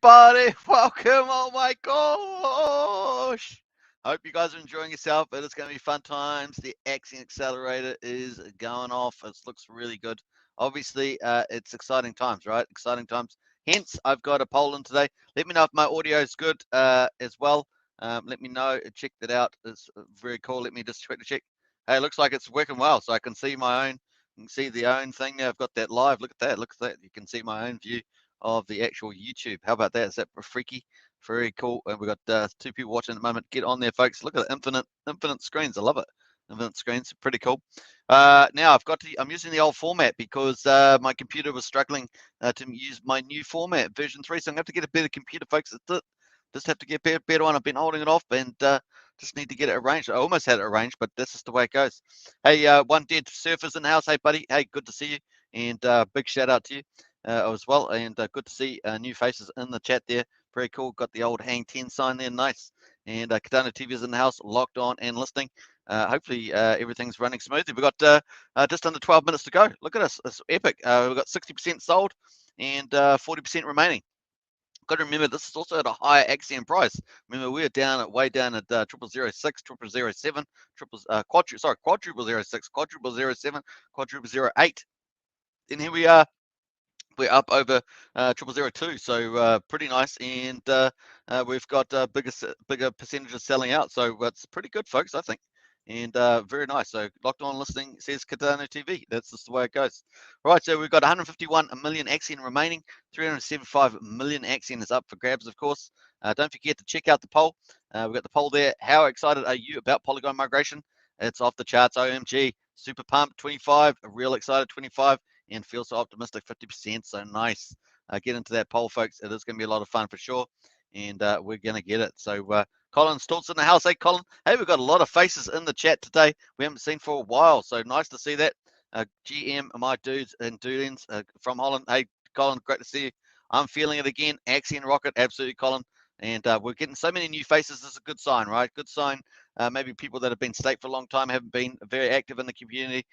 everybody, welcome. Oh my gosh, I hope you guys are enjoying yourself. It is going to be fun times. The Axion Accelerator is going off. It looks really good. Obviously, it's exciting times, right? Exciting times. Hence, I've got a poll in today. Let me know if my audio is good as well. Let me know. Check that out. It's very cool. Let me just check. Hey, it looks like it's working well, so I can see my own. You can see the own thing there. I've got that live. Look at that. Look at that. You can see my own view of the actual YouTube. How about that? Is that freaky? Very cool. And we've got 2 people watching at the moment. Get on there, folks. Look at the infinite screens. I love it. Infinite screens, pretty cool. Now I'm using the old format because my computer was struggling to use my new format, version 3. So I'm going to have to get a better computer, folks. Just have to get a better one. I've been holding it off and just need to get it arranged. I almost had it arranged, but that's just the way it goes. Hey, One Dead Surfers in the house. Hey, buddy. Hey, good to see you. And big shout out to you as well. And good to see new faces in the chat there. Very cool. Got the old Hang 10 sign there. Nice. And Katana TV is in the house, locked on and listening. Hopefully everything's running smoothly. We've got just under 12 minutes to go. Look at us. It's epic. We've got 60% sold and 40% remaining. Got to remember, this is also at a higher Axion price. Remember, we are way down at 0006, 0007, quadruple 06, quadruple 07, quadruple 08. And here we are. We're up over 0002, so pretty nice, and we've got bigger percentages selling out, so it's pretty good, folks, I think, and very nice. So locked on listening says Katana TV. That's just the way it goes. All right, so we've got 151 million Axion remaining. 375 million Axion is up for grabs, of course. Don't forget to check out the poll. We've got the poll there. How excited are you about Polygon migration? It's off the charts. OMG, super pumped. 25, real excited. 25. And feel so optimistic, 50%. So nice. Get into that poll, folks. It is going to be a lot of fun for sure, and we're going to get it. So Colin Stoltz in the house. Hey, Colin. Hey, we've got a lot of faces in the chat today we haven't seen for a while, so nice to see that. GM, my dudes and dudens from Holland. Hey, Colin, great to see you. I'm feeling it again. Axion Rocket, absolutely, Colin. And we're getting so many new faces. This is a good sign, right? Good sign. Maybe people that have been staked for a long time haven't been very active in the community,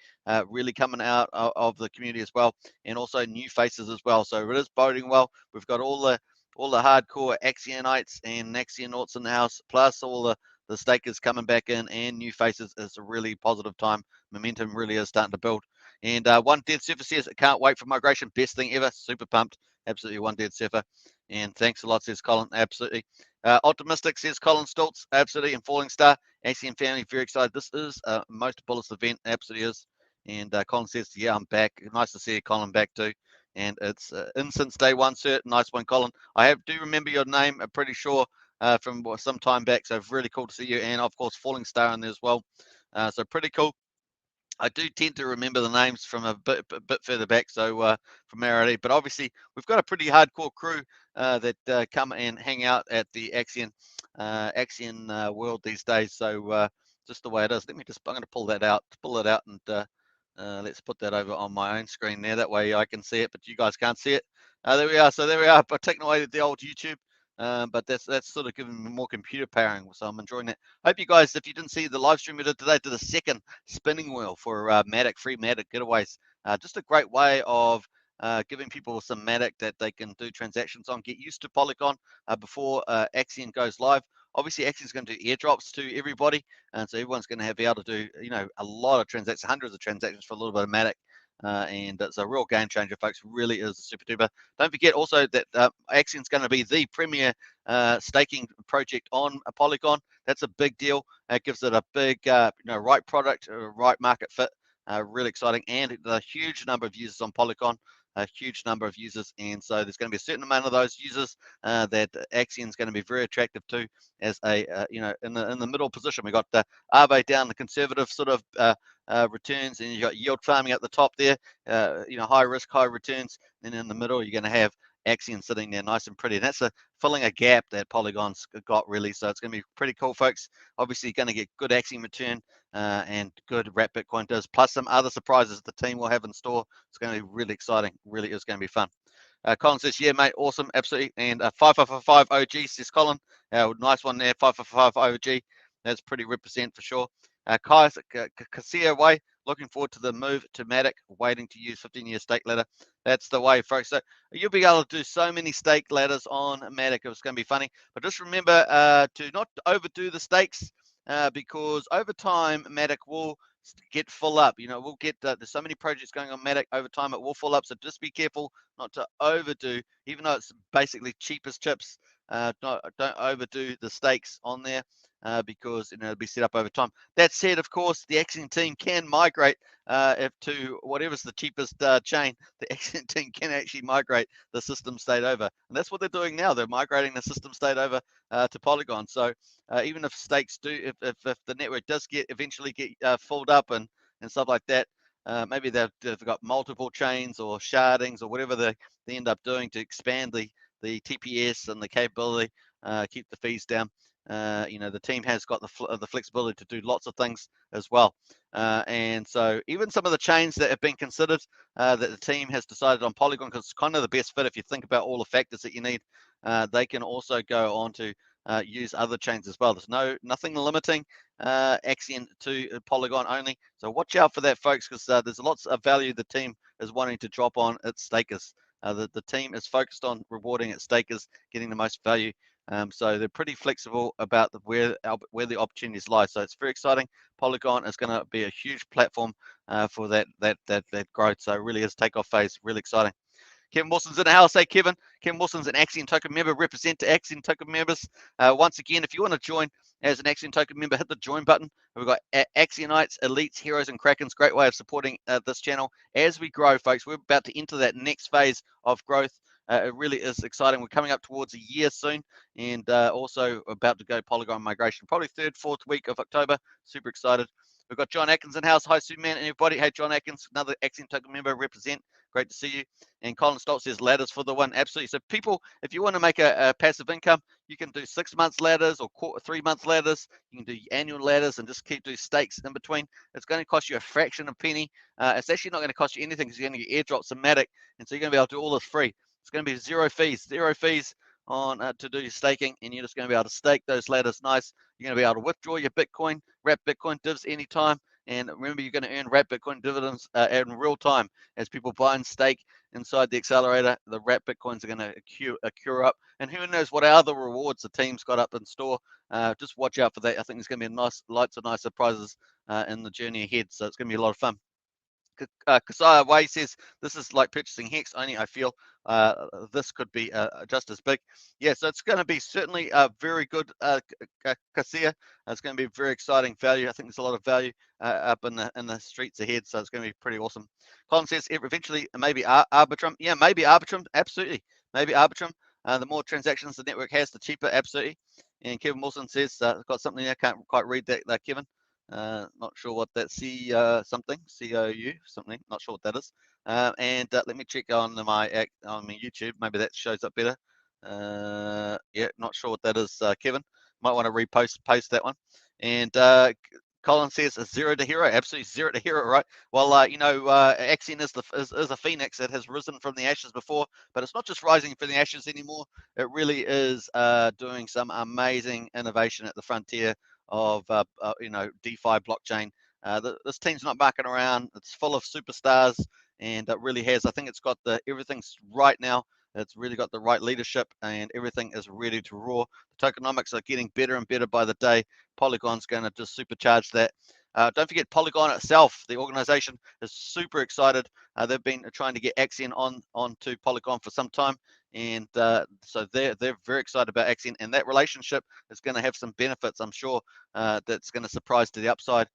really coming out of the community as well, and also new faces as well. So it is boding well. We've got all the hardcore Axionites and Axionauts in the house, plus all the stakers coming back in and new faces. It's a really positive time. Momentum really is starting to build. And One Dead Surfer says, can't wait for migration. Best thing ever. Super pumped. Absolutely, One Dead Surfer. And thanks a lot, says Colin. Absolutely. Optimistic, says Colin Stoltz. Absolutely. And Falling Star. Axion family, very excited. This is most bullish event. Absolutely is. And Colin says, yeah, I'm back. Nice to see you, Colin, back too. And it's in since day one, sir. Nice one, Colin. I do remember your name. I'm pretty sure from some time back. So really cool to see you. And of course, Falling Star in there as well. So pretty cool. I do tend to remember the names from a bit further back, so familiarity. But obviously, we've got a pretty hardcore crew that come and hang out at the Axion world these days. So just the way it is. I'm going to pull it out, and let's put that over on my own screen there. That way I can see it, but you guys can't see it. There we are. So there we are. I've taken away the old YouTube. But that's sort of giving me more computer powering, so I'm enjoying that. Hope you guys, if you didn't see the live stream we did today, did a second spinning wheel for Matic, free Matic giveaways. Just a great way of giving people some Matic that they can do transactions on. Get used to Polygon before Axion goes live. Obviously, Axion's going to do airdrops to everybody, and so everyone's going to be able to do a lot of transactions, hundreds of transactions for a little bit of Matic. And it's a real game changer, folks. Really is a super duper. Don't forget also that Axion's going to be the premier staking project on a Polygon. That's a big deal. It gives it a big, right product, right market fit. Really exciting, and the huge number of users on Polygon. A huge number of users, and so there's going to be a certain amount of those users that Axion's going to be very attractive to as a in the middle position. We got the Aave down, the conservative sort of returns, and you got yield farming at the top there. High risk, high returns. Then in the middle, you're going to have Axion sitting there nice and pretty, and that's filling a gap that Polygon's got really. So it's going to be pretty cool, folks. Obviously, you're going to get good Axion return and good wrap Bitcoin does, plus some other surprises the team will have in store. It's going to be really exciting. Really is going to be fun. Colin says, yeah, mate, awesome, absolutely. And 5555 OG says Colin, nice one there, 5555 OG. That's pretty represent for sure. Kasia Way, looking forward to the move to Matic, waiting to use 15-year stake ladder. That's the way, folks. So you'll be able to do so many stake ladders on Matic. It's going to be funny. But just remember to not overdo the stakes because over time, Matic will get full up. You know, we'll get there's so many projects going on Matic over time, it will full up. So just be careful not to overdo, even though it's basically cheapest chips. Don't overdo the stakes on there because it'll be set up over time. That said, of course, the Axion team can migrate if to whatever's the cheapest chain. The Axion team can actually migrate the system state over, and that's what they're doing now. They're migrating the system state over to Polygon. So even if stakes do, if the network does eventually get filled up and stuff like that, maybe they've got multiple chains or shardings or whatever they end up doing to expand the TPS and the capability, keep the fees down. You know, the team has got the flexibility to do lots of things as well. And so even some of the chains that have been considered that the team has decided on Polygon, because it's kind of the best fit if you think about all the factors that you need, they can also go on to use other chains as well. There's nothing limiting Axion to Polygon only. So watch out for that, folks, because there's lots of value the team is wanting to drop on its stakers. The team is focused on rewarding its stakers, getting the most value. So they're pretty flexible about where the opportunities lie. So it's very exciting. Polygon is going to be a huge platform for that growth. So it really is takeoff phase. Really exciting. Kevin Wilson's in the house. Hey, Kevin. Kevin Wilson's an Axion Token member. Represent to Axion Token members. Once again, if you want to join as an Axion Token member, hit the join button. We've got Axionites, Elites, Heroes, and Krakens. Great way of supporting this channel as we grow, folks. We're about to enter that next phase of growth. It really is exciting. We're coming up towards a year soon, and also about to go Polygon migration, probably 3rd, 4th week of October. Super excited. We've got John Atkins in house. Hi, Superman and everybody. Hey, John Atkins, another Axion Token member. Represent. Great to see you. And Colin Stoltz says ladders for the win. Absolutely. So people, if you want to make a passive income, you can do 6 months ladders or 3 months ladders. You can do annual ladders and just keep doing stakes in between. It's going to cost you a fraction of a penny. It's actually not going to cost you anything because you're going to get airdrops and Matic, and so you're going to be able to do all this free. It's going to be zero fees on to do your staking, and you're just going to be able to stake those ladders nice. You're going to be able to withdraw your Bitcoin, wrap Bitcoin divs anytime. And remember, you're going to earn wrap Bitcoin dividends in real time as people buy and stake inside the accelerator. The wrap Bitcoins are going to accrue up, and who knows what other rewards the team's got up in store. Just watch out for that. I think there's going to be lots of nice surprises in the journey ahead. So it's going to be a lot of fun. Kasaya Way says this is like purchasing Hex, only I feel this could be just as big. Yeah, so it's going to be certainly a very good Kasaya. It's going to be very exciting value. I think there's a lot of value up in the streets ahead, so it's going to be pretty awesome. Colin says eventually maybe Arbitrum. Yeah, maybe Arbitrum. Absolutely, maybe Arbitrum. The more transactions the network has, the cheaper. Absolutely. And Kevin Wilson says got something there. Can't quite read that, Kevin. Not sure what that something COU something. Not sure what that is. And let me check on my YouTube. Maybe that shows up better. Yeah, not sure what that is, Kevin. Might want to post that one. And Colin says a zero to hero. Absolutely zero to hero, right? Well, you know, Axion is a phoenix that has risen from the ashes before, but it's not just rising from the ashes anymore. It really is doing some amazing innovation at the frontier of you know, DeFi blockchain. This team's not mucking around. It's full of superstars, and it really has. I think it's got everything's right now. It's really got the right leadership, and everything is ready to roar. The tokenomics are getting better and better by the day. Polygon's going to just supercharge that. Don't forget Polygon itself. The organization is super excited. They've been trying to get Axion onto Polygon for some time, and so they're very excited about Axion, and that relationship is going to have some benefits, I'm sure, that's going to surprise to the upside.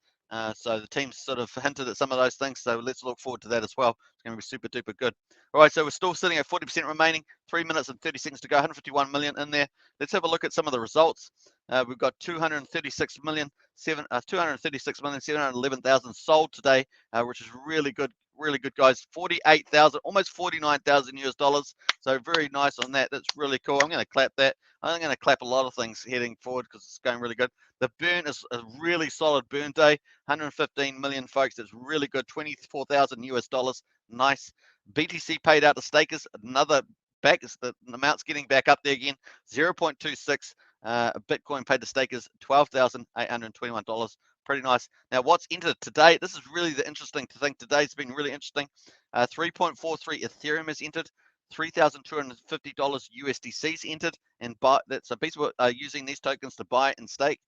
So the team's sort of hinted at some of those things, so let's look forward to that as well. It's going to be super duper good. All right, so we're still sitting at 40% remaining, 3 minutes and 30 seconds to go, 151 million in there. Let's have a look at some of the results. We've got 236,711,000 sold today, which is really good, guys. 48,000, almost 49,000 US dollars. So very nice on that. That's really cool. I'm going to clap that. I'm going to clap a lot of things heading forward because it's going really good. The burn is a really solid burn day. 115 million, folks. It's really good. 24,000 US dollars. Nice. BTC paid out to stakers. Another back. The amount's getting back up there again. 0.26. Bitcoin paid to stakers $12,821. pretty nice. Now, what's entered today? This is really the interesting thing. Today's been really interesting. 3.43 Ethereum is entered. $3,250 USDC's entered, and so people are using these tokens to buy and stake.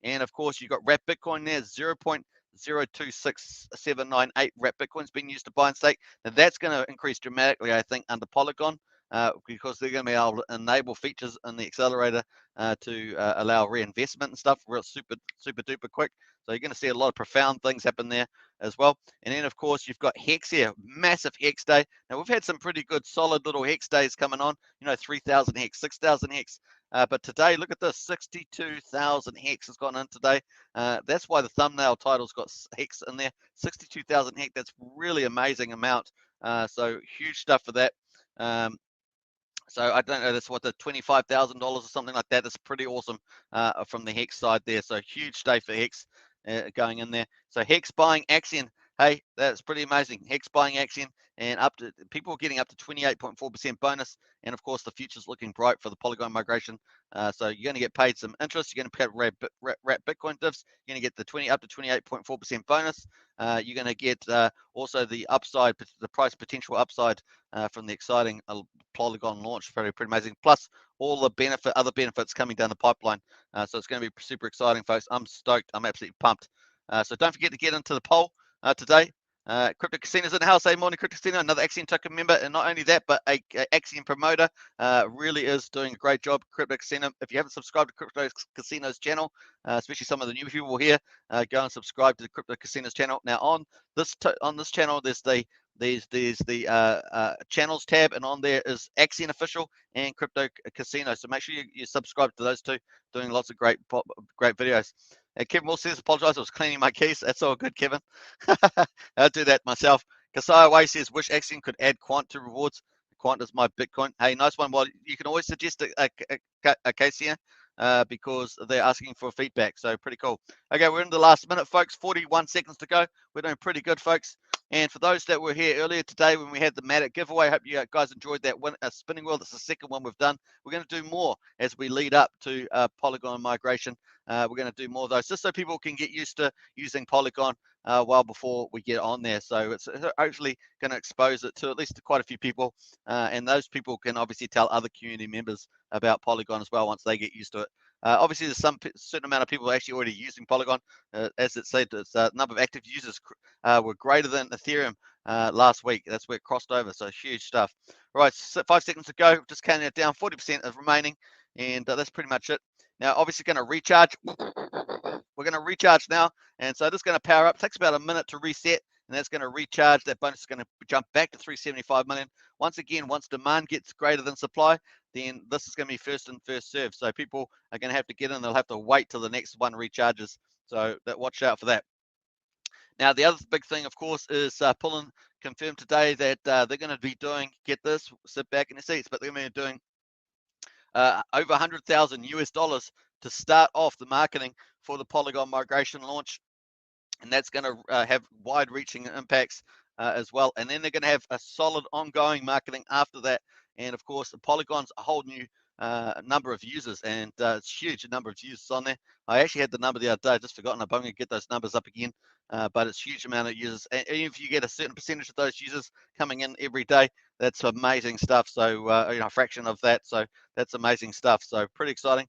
And of course, you've got wrapped Bitcoin there, 0.026798 wrapped Bitcoin's being used to buy and stake. Now that's going to increase dramatically, I think, under Polygon, because they're going to be able to enable features in the accelerator to allow reinvestment and stuff real super duper quick. So you're going to see a lot of profound things happen there as well. And then of course you've got Hex here, massive Hex day. Now we've had some pretty good solid little Hex days coming on, 3,000 Hex, 6,000 Hex. But today, look at this, 62,000 Hex has gone in today. That's why the thumbnail title's got Hex in there, 62,000 Hex. That's really amazing amount. So huge stuff for that. So I don't know, that's what, the $25,000 or something like that. That's pretty awesome from the Hex side there. So huge day for Hex going in there. So Hex buying Axion. Hey, that's pretty amazing. Hex buying Axion, and people are getting up to 28.4% bonus. And of course, the future's looking bright for the Polygon migration. So you're going to get paid some interest. You're going to get wrap Bitcoin divs. You're going to get the up to 28.4% bonus. You're going to get also the upside, the price potential upside from the exciting Polygon launch. Pretty amazing. Plus all the other benefits coming down the pipeline. So it's going to be super exciting, folks. I'm stoked. I'm absolutely pumped. So don't forget to get into the poll today. Crypto Casino's in the house. Hey, morning, Crypto Casino, another Axion token member, and not only that, but a Axion promoter. Really is doing a great job, Crypto Casino. If you haven't subscribed to Crypto Casino's channel, especially some of the new people here, go and subscribe to the Crypto Casino's channel. Now on this channel, there's the channels tab, and on there is Axion Official and Crypto Casino. So make sure you subscribe to those two, doing lots of great videos. Kevin Will says, apologize, I was cleaning my keys. That's all good, Kevin. I'll do that myself. Kasai Way says, wish Axion could add Quant to rewards. Quant is my Bitcoin. Hey, nice one. Well, you can always suggest a case here because they're asking for feedback. So pretty cool. Okay, we're in the last minute, folks. 41 seconds to go. We're doing pretty good, folks. And for those that were here earlier today when we had the Matic giveaway, I hope you guys enjoyed that spinning wheel. That's the second one we've done. We're going to do more as we lead up to Polygon migration. We're going to do more of those just so people can get used to using Polygon well before we get on there. So it's hopefully going to expose it to at least quite a few people. And those people can obviously tell other community members about Polygon as well once they get used to it. Obviously, there's some certain amount of people actually already using Polygon. As it said, it's number of active users were greater than Ethereum last week. That's where it crossed over. So huge stuff. All right, so 5 seconds to go. Just counting it down. 40% is remaining, and that's pretty much it. Now, obviously, going to recharge. We're going to recharge now, and so this is going to power up. It takes about a minute to reset, and that's going to recharge. That bonus is going to jump back to 375 million. Once again, once demand gets greater than supply, then this is going to be first and first serve. So people are going to have to get in. They'll have to wait till the next one recharges. So watch out for that. Now, the other big thing, of course, is Pullen confirmed today that they're going to be doing, get this, sit back in the seats, but they're going to be doing over 100,000 US dollars to start off the marketing for the Polygon migration launch. And that's going to have wide-reaching impacts as well. And then they're going to have a solid ongoing marketing after that. And of course, the Polygon's a whole new number of users, and it's huge, a number of users on there. I actually had the number the other day, just forgotten. I'm going to get those numbers up again, but it's a huge amount of users. And even if you get a certain percentage of those users coming in every day, that's amazing stuff. So a fraction of that, so that's amazing stuff. So pretty exciting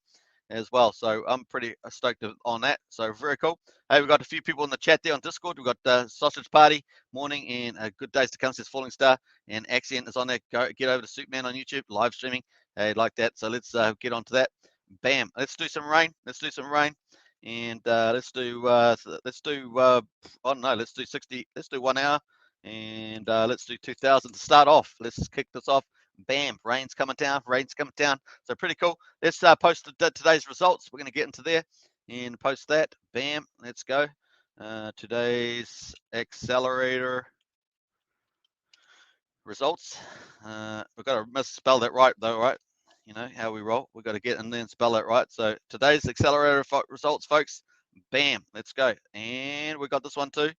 as well. So I'm pretty stoked on that. So very cool. Hey, we've got a few people in the chat there on Discord. We've got Sausage Party, morning, and good days to come, says Falling Star, and Axion is on there. Get over to Superman on YouTube, live streaming. Hey, like that. So let's get on to that. Bam. Let's do some rain. Let's do some rain. And let's do oh no, let's do 60. Let's do 1 hour. And let's do 2000 to start off. Let's kick this off. Bam, rain's coming down, so pretty cool. Let's post today's results. We're going to get into there and post that. Bam, let's go. Today's accelerator results. We've got to misspell that right though, right? You know how we roll. We've got to get in there and spell that right. So today's accelerator results, folks. Bam, let's go. And we got this one too.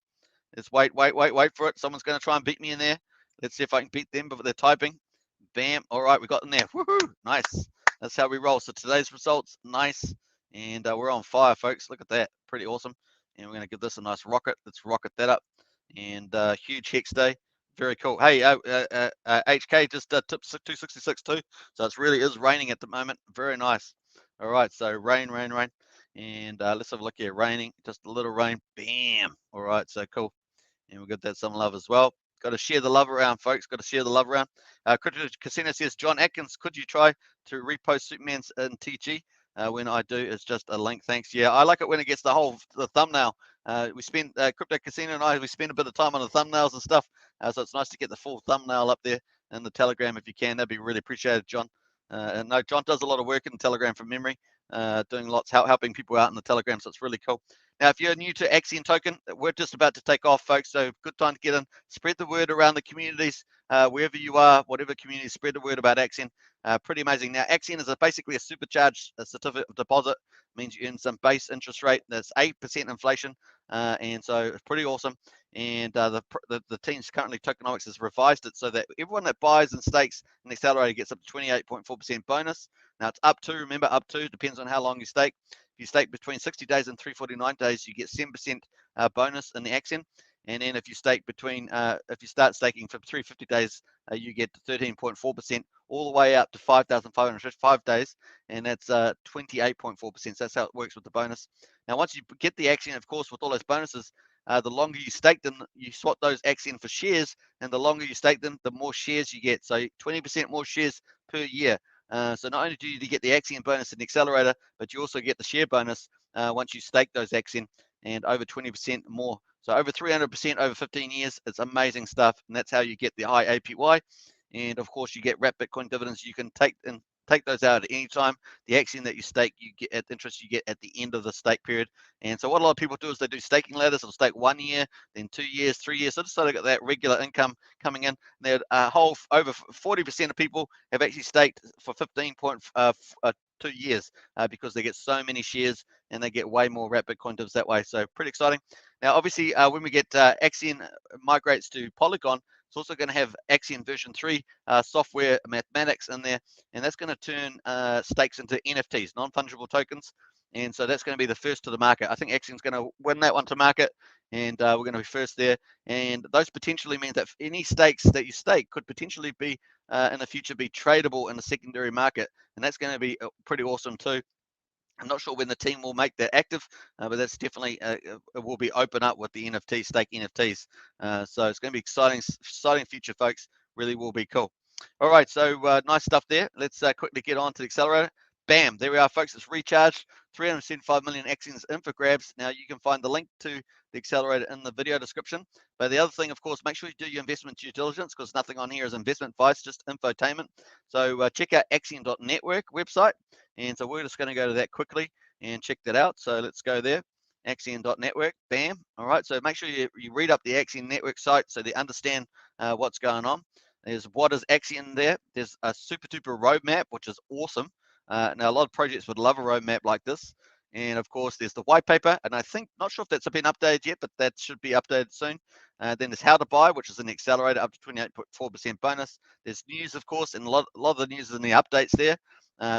Let's wait for it. Someone's going to try and beat me in there. Let's see if I can beat them, but they're typing. Bam. All right, we got in there. Woohoo! Nice. That's how we roll. So today's results, nice. And we're on fire, folks. Look at that. Pretty awesome. and we're going to give this a nice rocket. Let's rocket that up, and huge hex day. Very cool. Hey, HK just tipped 266 too, so it really is raining at the moment. Very nice. All right, so rain, and let's have a look here. Raining, just a little rain. Bam. All right, so cool. And we'll give that some love as well. Got to share the love around, folks. Got to share the love around. Crypto Casino says, John Atkins, could you try to repost Superman's in TG? When I do, it's just a link. Thanks. Yeah, I like it when it gets the thumbnail. We spend Crypto Casino and we spend a bit of time on the thumbnails and stuff. So it's nice to get the full thumbnail up there in the Telegram if you can. That'd be really appreciated, John. And no, John does a lot of work in the Telegram from memory, doing lots, helping people out in the Telegram. So it's really cool. Now, if you're new to Axion Token, we're just about to take off, folks. So good time to get in. Spread the word around the communities, wherever you are, whatever community, spread the word about Axion. Pretty amazing. Now, Axion is basically a supercharged certificate of deposit. Means you earn some base interest rate. That's 8% inflation, and so it's pretty awesome. And the team's currently tokenomics has revised it so that everyone that buys and stakes an accelerator gets up to 28.4% bonus. Now it's up to, remember, up to, depends on how long you stake. If you stake between 60 days and 349 days, you get 7% bonus in the Axion. And then if you stake if you start staking for 350 days, you get 13.4%, all the way up to 5,555 days, and that's 28.4%. So that's how it works with the bonus. Now, once you get the Axion, of course, with all those bonuses, the longer you stake them, you swap those Axion for shares, and the longer you stake them, the more shares you get. So 20% more shares per year. So not only do you get the Axion bonus in the accelerator, but you also get the share bonus once you stake those Axion, and over 20% more. So over 300% over 15 years. It's amazing stuff, and that's how you get the high APY. And of course, you get wrapped Bitcoin dividends. You can take those out at any time. The Axion that you stake, you get at interest you get at the end of the stake period. And so what a lot of people do is they do staking ladders. They'll stake 1 year, then 2 years, 3 years. So just so they got that regular income coming in. They're over 40% of people have actually staked for 15.2 years because they get so many shares and they get way more wrapped Bitcoin divs that way. So pretty exciting. Now, obviously, when we get Axion migrates to Polygon, it's also going to have Axion version 3 software mathematics in there, and that's going to turn stakes into NFTs, non-fungible tokens. And so that's going to be the first to the market. I think Axion's going to win that one to market, and we're going to be first there. And those potentially means that any stakes that you stake could potentially be in the future be tradable in the secondary market, and that's going to be pretty awesome too. I'm not sure when the team will make that active, but that's definitely it will be open up with the NFT stake NFTs. So it's going to be exciting future, folks. Really will be cool. All right, so nice stuff there. Let's quickly get on to the accelerator. Bam, there we are, folks. It's recharged. 375 million Axions in for grabs. Now you can find the link to the accelerator in the video description. But the other thing, of course, make sure you do your investment due diligence because nothing on here is investment advice, just infotainment. So check out Axion.network website. And so we're just going to go to that quickly and check that out. So let's go there. Axion.network, bam. All right, so make sure you read up the Axion network site so they understand what's going on. There's what is Axion there. There's a super duper roadmap, which is awesome. Now, a lot of projects would love a roadmap like this. And of course, there's the white paper, and I think, not sure if that's been updated yet, but that should be updated soon. Then there's how to buy, which is an accelerator up to 28.4% bonus. There's news, of course, and a lot of the news is in the updates there.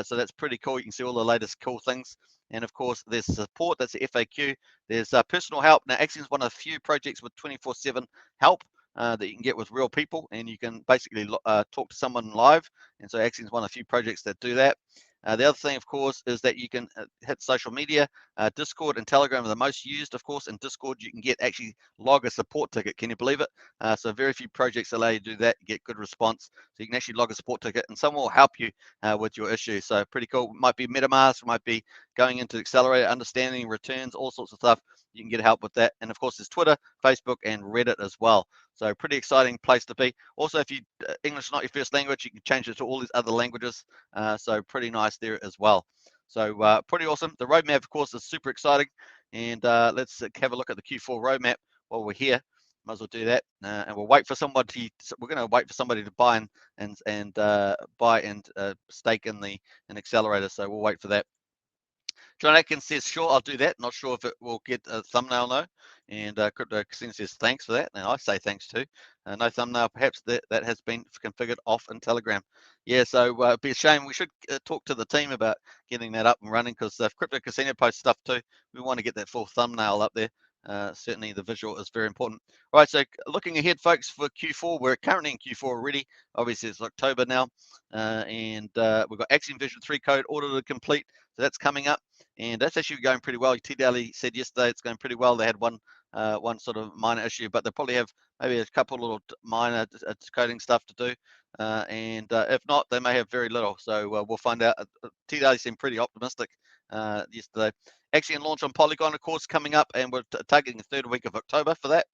So that's pretty cool. You can see all the latest cool things. And of course, there's support. That's the FAQ. There's personal help. Now, Axion is one of the few projects with 24/7 help that you can get with real people, and you can basically talk to someone live. And so Axion is one of the few projects that do that. The other thing, of course, is that you can hit social media. Discord and Telegram are the most used, of course. In Discord, you can actually log a support ticket. Can you believe it? So very few projects allow you to do that, get good response. So you can actually log a support ticket, and someone will help you with your issue. So pretty cool. Might be MetaMask, might be going into Accelerator, understanding returns, all sorts of stuff. You can get help with that. And of course, there's Twitter, Facebook, and Reddit as well. So pretty exciting place to be. Also, if you English is not your first language, you can change it to all these other languages. So pretty nice there as well. So pretty awesome. The roadmap, of course, is super exciting. And let's have a look at the Q4 roadmap while we're here. Might as well do that, and we'll wait for somebody. We're going to wait for somebody to buy and buy and stake in an accelerator. So we'll wait for that. John Atkins says, sure, I'll do that. Not sure if it will get a thumbnail, though. And Crypto Casino says, thanks for that. And I say thanks too. No thumbnail, perhaps that has been configured off in Telegram. Yeah, so it'd be a shame. We should talk to the team about getting that up and running because if Crypto Casino posts stuff too, we want to get that full thumbnail up there. Certainly the visual is very important. All right, so looking ahead, folks, for Q4, we're currently in Q4 already. Obviously, it's October now, and we've got Axiom Version 3 code audited complete, so that's coming up, and that's actually going pretty well. TDally said yesterday it's going pretty well. They had one sort of minor issue, but they probably have maybe a couple little minor coding stuff to do, and if not, they may have very little. So we'll find out. TDally seemed pretty optimistic yesterday. Axion launch on Polygon, of course, coming up, and we're targeting the third week of October for that.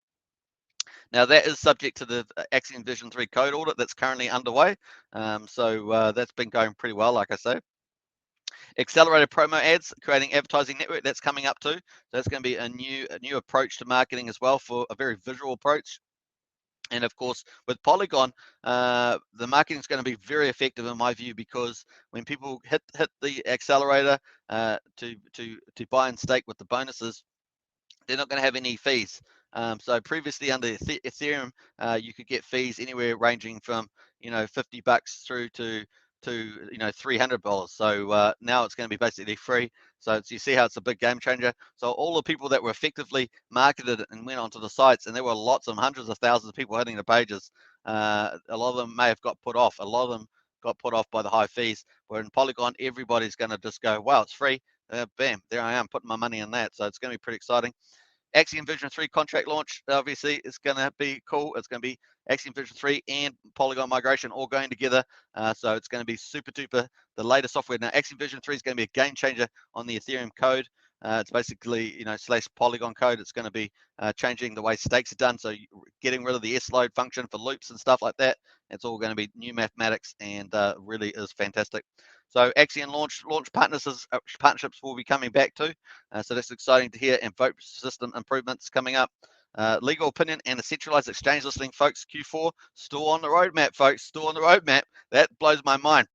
Now, that is subject to the Axion Version 3 code audit that's currently underway. So that's been going pretty well, like I say. Accelerated promo ads, creating advertising network, that's coming up too. So that's going to be a new approach to marketing as well, for a very visual approach. And of course, with Polygon, the marketing is going to be very effective in my view, because when people hit the accelerator to buy and stake with the bonuses, they're not going to have any fees. So previously under Ethereum, you could get fees anywhere ranging from $50 through to $300. So now it's going to be basically free. So you see how it's a big game changer. So all the people that were effectively marketed and went onto the sites, and there were lots of hundreds of thousands of people hitting the pages, a lot of them may have got put off. A lot of them got put off by the high fees. Where in Polygon, everybody's going to just go, wow, it's free. Bam, there I am putting my money in that. So it's going to be pretty exciting. Axiom Version 3 contract launch, obviously, is going to be cool. It's going to be Axiom Version 3 and Polygon migration all going together. So it's going to be super duper the latest software. Now, Axiom Version 3 is going to be a game changer on the Ethereum code. It's basically, / Polygon code. It's going to be changing the way stakes are done. So getting rid of the S-load function for loops and stuff like that. It's all going to be new mathematics, and really is fantastic. So Axion launch partnerships will be coming back too. So that's exciting to hear, and vote system improvements coming up. Legal opinion and a centralized exchange listing, folks. Q4 still on the roadmap, folks. Still on the roadmap. That blows my mind.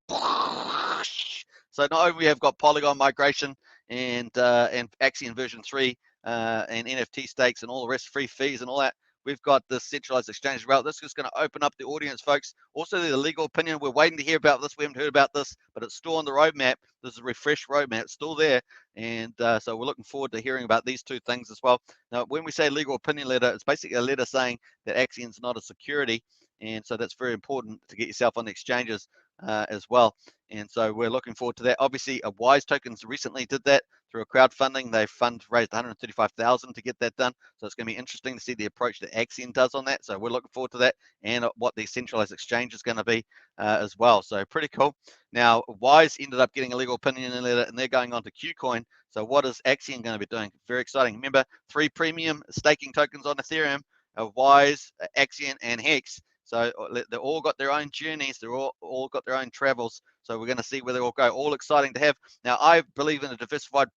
So not only we have got Polygon migration and Axion version 3 and NFT stakes and all the rest, free fees and all that, we've got the centralized exchange route. This is going to open up the audience, folks. Also, the legal opinion. We're waiting to hear about this. We haven't heard about this, but it's still on the roadmap. There's a refreshed roadmap. It's still there. And so we're looking forward to hearing about these two things as well. Now, when we say legal opinion letter, it's basically a letter saying that Axion's not a security. And so that's very important to get yourself on the exchanges as well. And so we're looking forward to that. Obviously, Wise Tokens recently did that through a crowdfunding. They raised $135,000 to get that done. So it's going to be interesting to see the approach that Axion does on that. So we're looking forward to that, and what the centralized exchange is going to be as well. So pretty cool. Now, Wise ended up getting a legal opinion letter, and they're going on to Qcoin. So what is Axion going to be doing? Very exciting. Remember, 3 premium staking tokens on Ethereum, Wise, Axion, and Hex. So they all got their own journeys. They're all got their own travels. So we're going to see where they all go. All exciting to have. Now, I believe in a diversified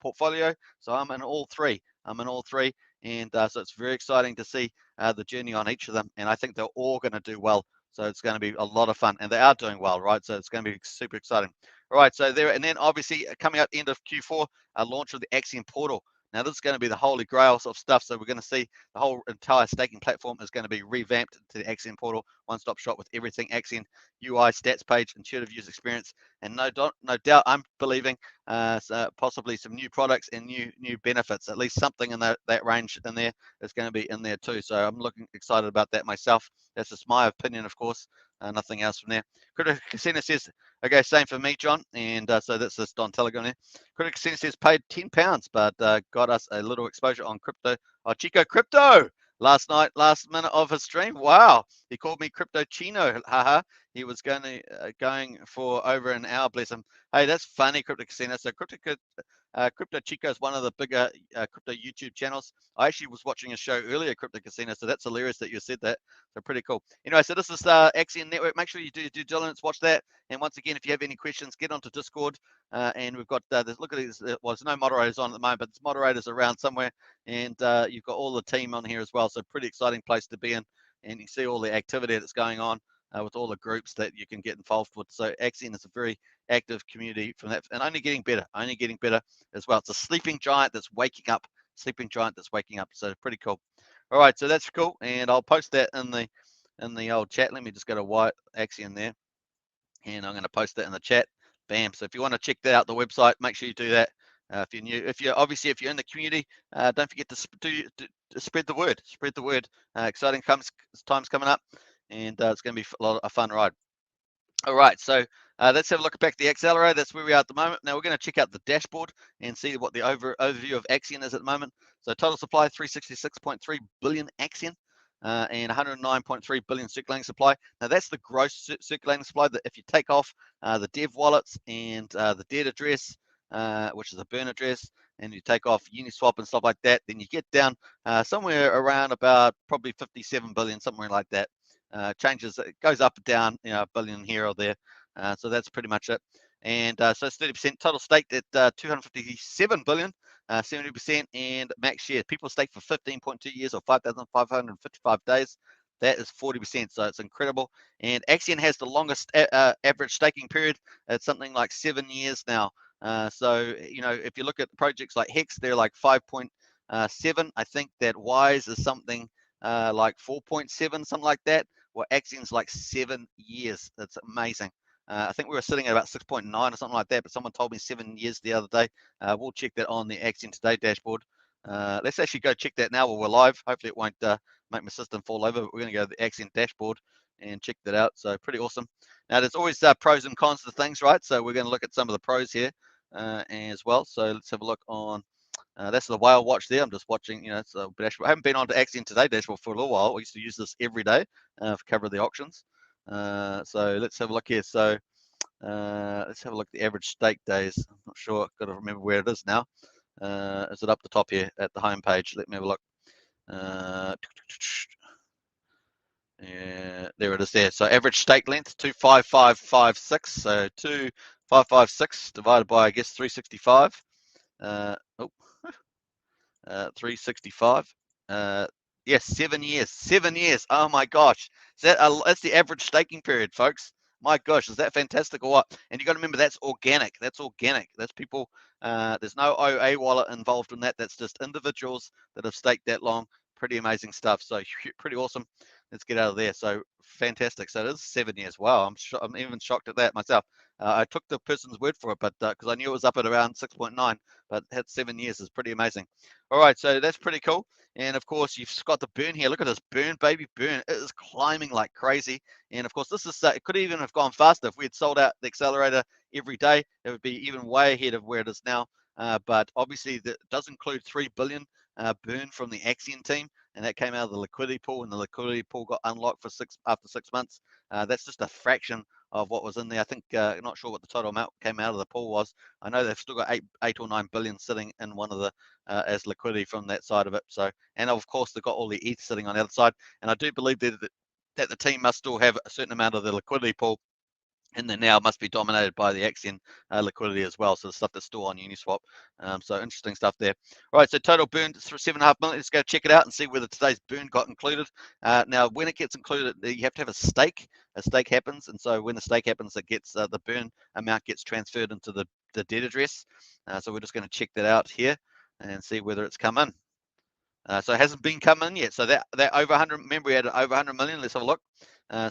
portfolio. So I'm in all three. And so it's very exciting to see the journey on each of them. And I think they're all going to do well. So it's going to be a lot of fun. And they are doing well, right? So it's going to be super exciting. All right, so there. And then obviously coming up end of Q4, launch of the Axiom portal. Now, this is going to be the holy grail of stuff. So we're going to see the whole entire staking platform is going to be revamped to the Axiom portal, one-stop shop with everything Axiom, UI, stats page, intuitive user experience, and no doubt, I'm believing possibly some new products and new benefits. At least something in that range in there is going to be in there too. So I'm looking excited about that myself. That's just my opinion, of course. Nothing else from there. Critic Casino says, okay, same for me, John. And so that's this Don Telegram there. Critic Casino says paid £10, but got us a little exposure on crypto. Oh, Chico Crypto last night, last minute of his stream. Wow, he called me Crypto Chino. Haha. He was going for over an hour. Bless him. Hey, that's funny, Crypto Casino. So Crypto Chico is one of the bigger crypto YouTube channels. I actually was watching a show earlier, Crypto Casino, so that's hilarious that you said that. So pretty cool. Anyway, so this is Axiom Network. Make sure you do due diligence, watch that. And once again, if you have any questions, get onto Discord. And we've got look at these. Well, there's no moderators on at the moment, but there's moderators around somewhere. And you've got all the team on here as well. So pretty exciting place to be in. And you see all the activity that's going on with all the groups that you can get involved with. So Axiom is a very active community from that, and only getting better as well. It's a sleeping giant that's waking up. So pretty cool. All right, so that's cool, and I'll post that in the old chat. Let me just go to White Axiom there, and I'm going to post that in the chat. Bam. So if you want to check that out, the website, make sure you do that. If you're new, if you're in the community, don't forget to spread the word. Spread the word. Exciting times coming up, and it's going to be a fun ride. All right, so let's have a look back at the accelerator. That's where we are at the moment. Now we're going to check out the dashboard and see what the overview of Axion is at the moment. So total supply 366.3 billion Axion. And 109.3 billion circulating supply. Now that's the gross circulating supply. That if you take off the dev wallets and the dead address, which is a burn address, and you take off Uniswap and stuff like that, then you get down somewhere around about probably 57 billion, somewhere like that. Changes, it goes up and down, a billion here or there. So that's pretty much it. And so it's 30% total staked at 257 billion. 70%, and max share. People stake for 15.2 years or 5,555 days. That is 40%, so it's incredible. And Axion has the longest average staking period. It's something like 7 years now. So, if you look at projects like Hex, they're like 5.7. I think that Wise is something like 4.7, something like that. Well, Axion's like 7 years. That's amazing. I think we were sitting at about 6.9 or something like that, but someone told me 7 years the other day. We'll check that on the Axion Today dashboard. Let's actually go check that now while we're live. Hopefully it won't make my system fall over, but we're going to go to the Axion dashboard and check that out. So pretty awesome. Now, there's always pros and cons to things, right? So we're going to look at some of the pros here as well. So let's have a look on. That's the whale watch there. I'm just watching, it's a dashboard. I haven't been on to Axion Today dashboard for a little while. We used to use this every day for cover of the auctions. So let's have a look here. So let's have a look at the average stake days. I'm not sure. Got to remember where it is now. Is it up the top here at the home page? Let me have a look. Yeah, there it is there. So average stake length 25556. So 2556 divided by, I guess, 365. 365. Yes, 7 years. 7 years. Oh my gosh. That's the average staking period, folks. My gosh, is that fantastic or what? And you got to remember that's organic. That's organic. That's people. There's no OA wallet involved in that. That's just individuals that have staked that long. Pretty amazing stuff. So pretty awesome. Let's get out of there. So fantastic. So it is 7 years. Wow, I'm even shocked at that myself. I took the person's word for it, but because I knew it was up at around 6.9, but had 7 years is pretty amazing. All right, so that's pretty cool. And of course, you've got the burn here. Look at this burn, baby, burn. It is climbing like crazy. And of course, this is it could even have gone faster if we had sold out the accelerator every day. It would be even way ahead of where it is now. But obviously, that does include 3 billion burn from the Axion team, and that came out of the liquidity pool. And the liquidity pool got unlocked for after 6 months. That's just a fraction of what was in there. I think not sure what the total amount came out of the pool was. I know they've still got 8 or 9 billion sitting in one of the as liquidity from that side of it. So, and of course they've got all the ETH sitting on the other side. And I do believe that the team must still have a certain amount of the liquidity pool, and then now must be dominated by the Axion liquidity as well. So the stuff that's still on Uniswap. So interesting stuff there. All right, so total burn for 7.5 million. Let's go check it out and see whether today's burn got included. Now, when it gets included, you have to have a stake. A stake happens, and so when the stake happens, it gets the burn amount gets transferred into the dead address. So we're just going to check that out here and see whether it's come in. So it hasn't been come in yet. So that over 100, remember we had over 100 million. Let's have a look.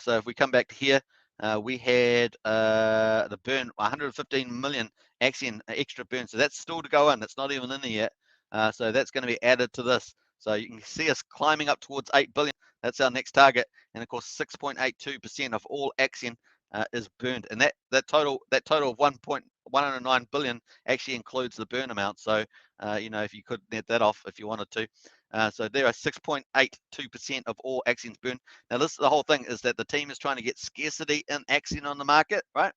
So if we come back to here, we had the burn 115 million Axion extra burn. So that's still to go in. That's not even in there yet. So that's going to be added to this. So you can see us climbing up towards 8 billion. That's our next target. And of course, 6.82% of all Axion is burned. And that total of 109 billion actually includes the burn amount. So if you could net that off if you wanted to. So there are 6.82% of all Axion's burn. Now, this the whole thing is that the team is trying to get scarcity in Axion on the market, right?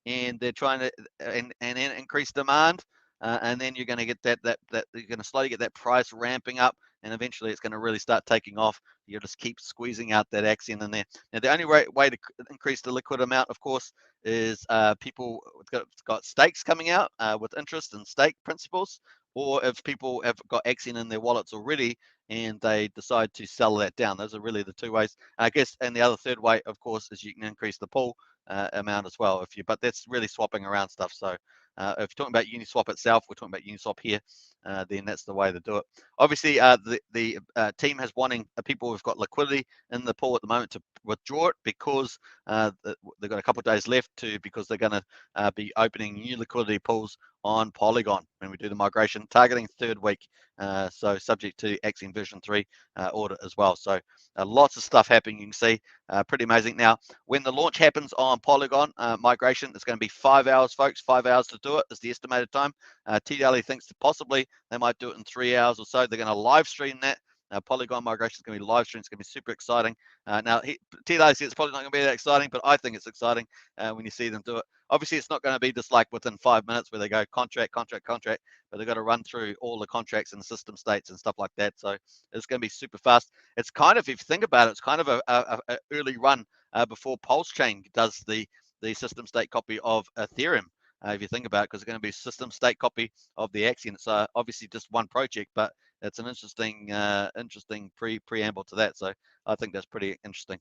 And they're trying to and increase demand, and then you're going to get that you're going to slowly get that price ramping up, and eventually it's going to really start taking off. You'll just keep squeezing out that Axion in there. Now, the only way to increase the liquid amount, of course, is people got stakes coming out with interest and stake principles, or if people have got Axion in their wallets already and they decide to sell that down. Those are really the two ways, I guess. And the other third way, of course, is you can increase the pool amount as well. But that's really swapping around stuff. So if you're talking about Uniswap itself, we're talking about Uniswap here, then that's the way to do it. Obviously, the team has wanting people who've got liquidity in the pool at the moment to withdraw it, because they've got a couple of days left because they're going to be opening new liquidity pools on Polygon when we do the migration, targeting third week. So subject to Axion version 3 audit as well. So lots of stuff happening. You can see pretty amazing. Now, when the launch happens on Polygon migration, it's going to be 5 hours, folks. 5 hours to do it is the estimated time. TDLE thinks that possibly they might do it in 3 hours or so. They're going to live stream that. Polygon migration is going to be live streamed. It's going to be super exciting. Now, TDLE says it's probably not going to be that exciting, but I think it's exciting when you see them do it. Obviously, it's not going to be just like within 5 minutes where they go contract, but they've got to run through all the contracts and system states and stuff like that. So it's going to be super fast. It's kind of, if you think about it, it's kind of a early run before Pulsechain does the system state copy of Ethereum. If you think about it, because it's going to be a system state copy of the Axion. It's obviously just one project, but it's an interesting preamble to that. So I think that's pretty interesting.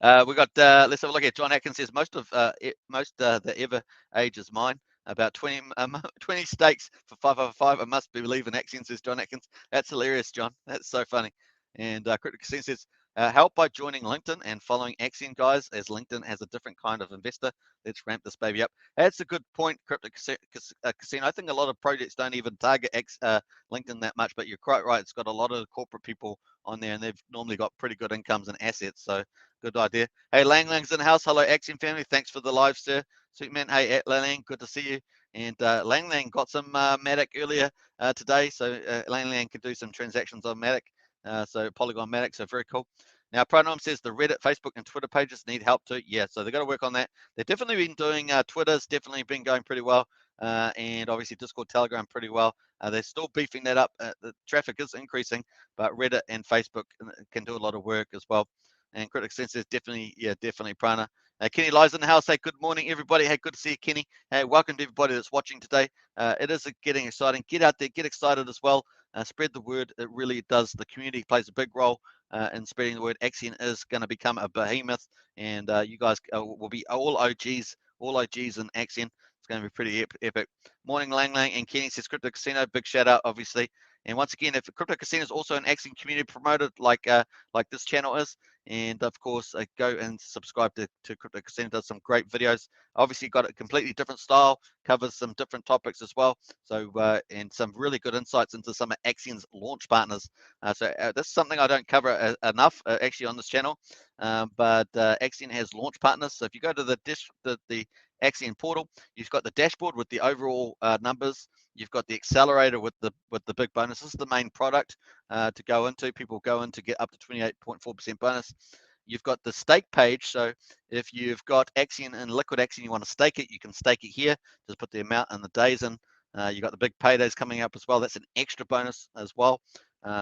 We got let's have a look at John Atkins says most of the ever age is mine. About 20 stakes for 555. I must believe in Axion, says John Atkins. That's hilarious, John. That's so funny. And Crypto Casino says, help by joining LinkedIn and following Axion, guys, as LinkedIn has a different kind of investor. Let's ramp this baby up. That's a good point, Crypto Casino. I think a lot of projects don't even target LinkedIn that much, but you're quite right. It's got a lot of corporate people on there, and they've normally got pretty good incomes and assets. So good idea. Hey, Lang Lang's in the house. Hello, Axion family. Thanks for the live, sir. Sweetman. Hey, Lang, good to see you. And Lang Lang got some Matic earlier today, so Lang Lang could do some transactions on Matic, so Polygon Matic, so very cool. Now, Pronom says the Reddit, Facebook, and Twitter pages need help too. Yeah, so they've got to work on that. They've definitely been doing Twitter's definitely been going pretty well, and obviously Discord, Telegram pretty well. They're still beefing that up. The traffic is increasing, but Reddit and Facebook can do a lot of work as well. And Critical Sense says definitely, yeah, definitely Prana. Kenny lies in the house. Hey, good morning, everybody. Hey, good to see you, Kenny. Hey, welcome to everybody that's watching today. It is getting exciting. Get out there, get excited as well. Spread the word. It really does. The community plays a big role in spreading the word. Axion is going to become a behemoth, and you guys will be all OGs in Axion. It's going to be pretty epic. Morning, Lang Lang and Kenny says Crypto Casino. Big shout out, obviously. And once again, if Crypto Casino is also an Axion community promoted like this channel is, and of course go and subscribe to Crypto Casino. Does some great videos. Obviously got a completely different style, covers some different topics as well. So and some really good insights into some of Axion's launch partners. So this is something I don't cover enough actually on this channel. But Axion has launch partners. So if you go to the Axion portal, you've got the dashboard with the overall numbers. You've got the accelerator with the big bonus. This is the main product to go into. People go in to get up to 28.4% bonus. You've got the stake page. So if you've got Axion and Liquid Axion, you want to stake it, you can stake it here. Just put the amount and the days in. You've got the big paydays coming up as well. That's an extra bonus as well.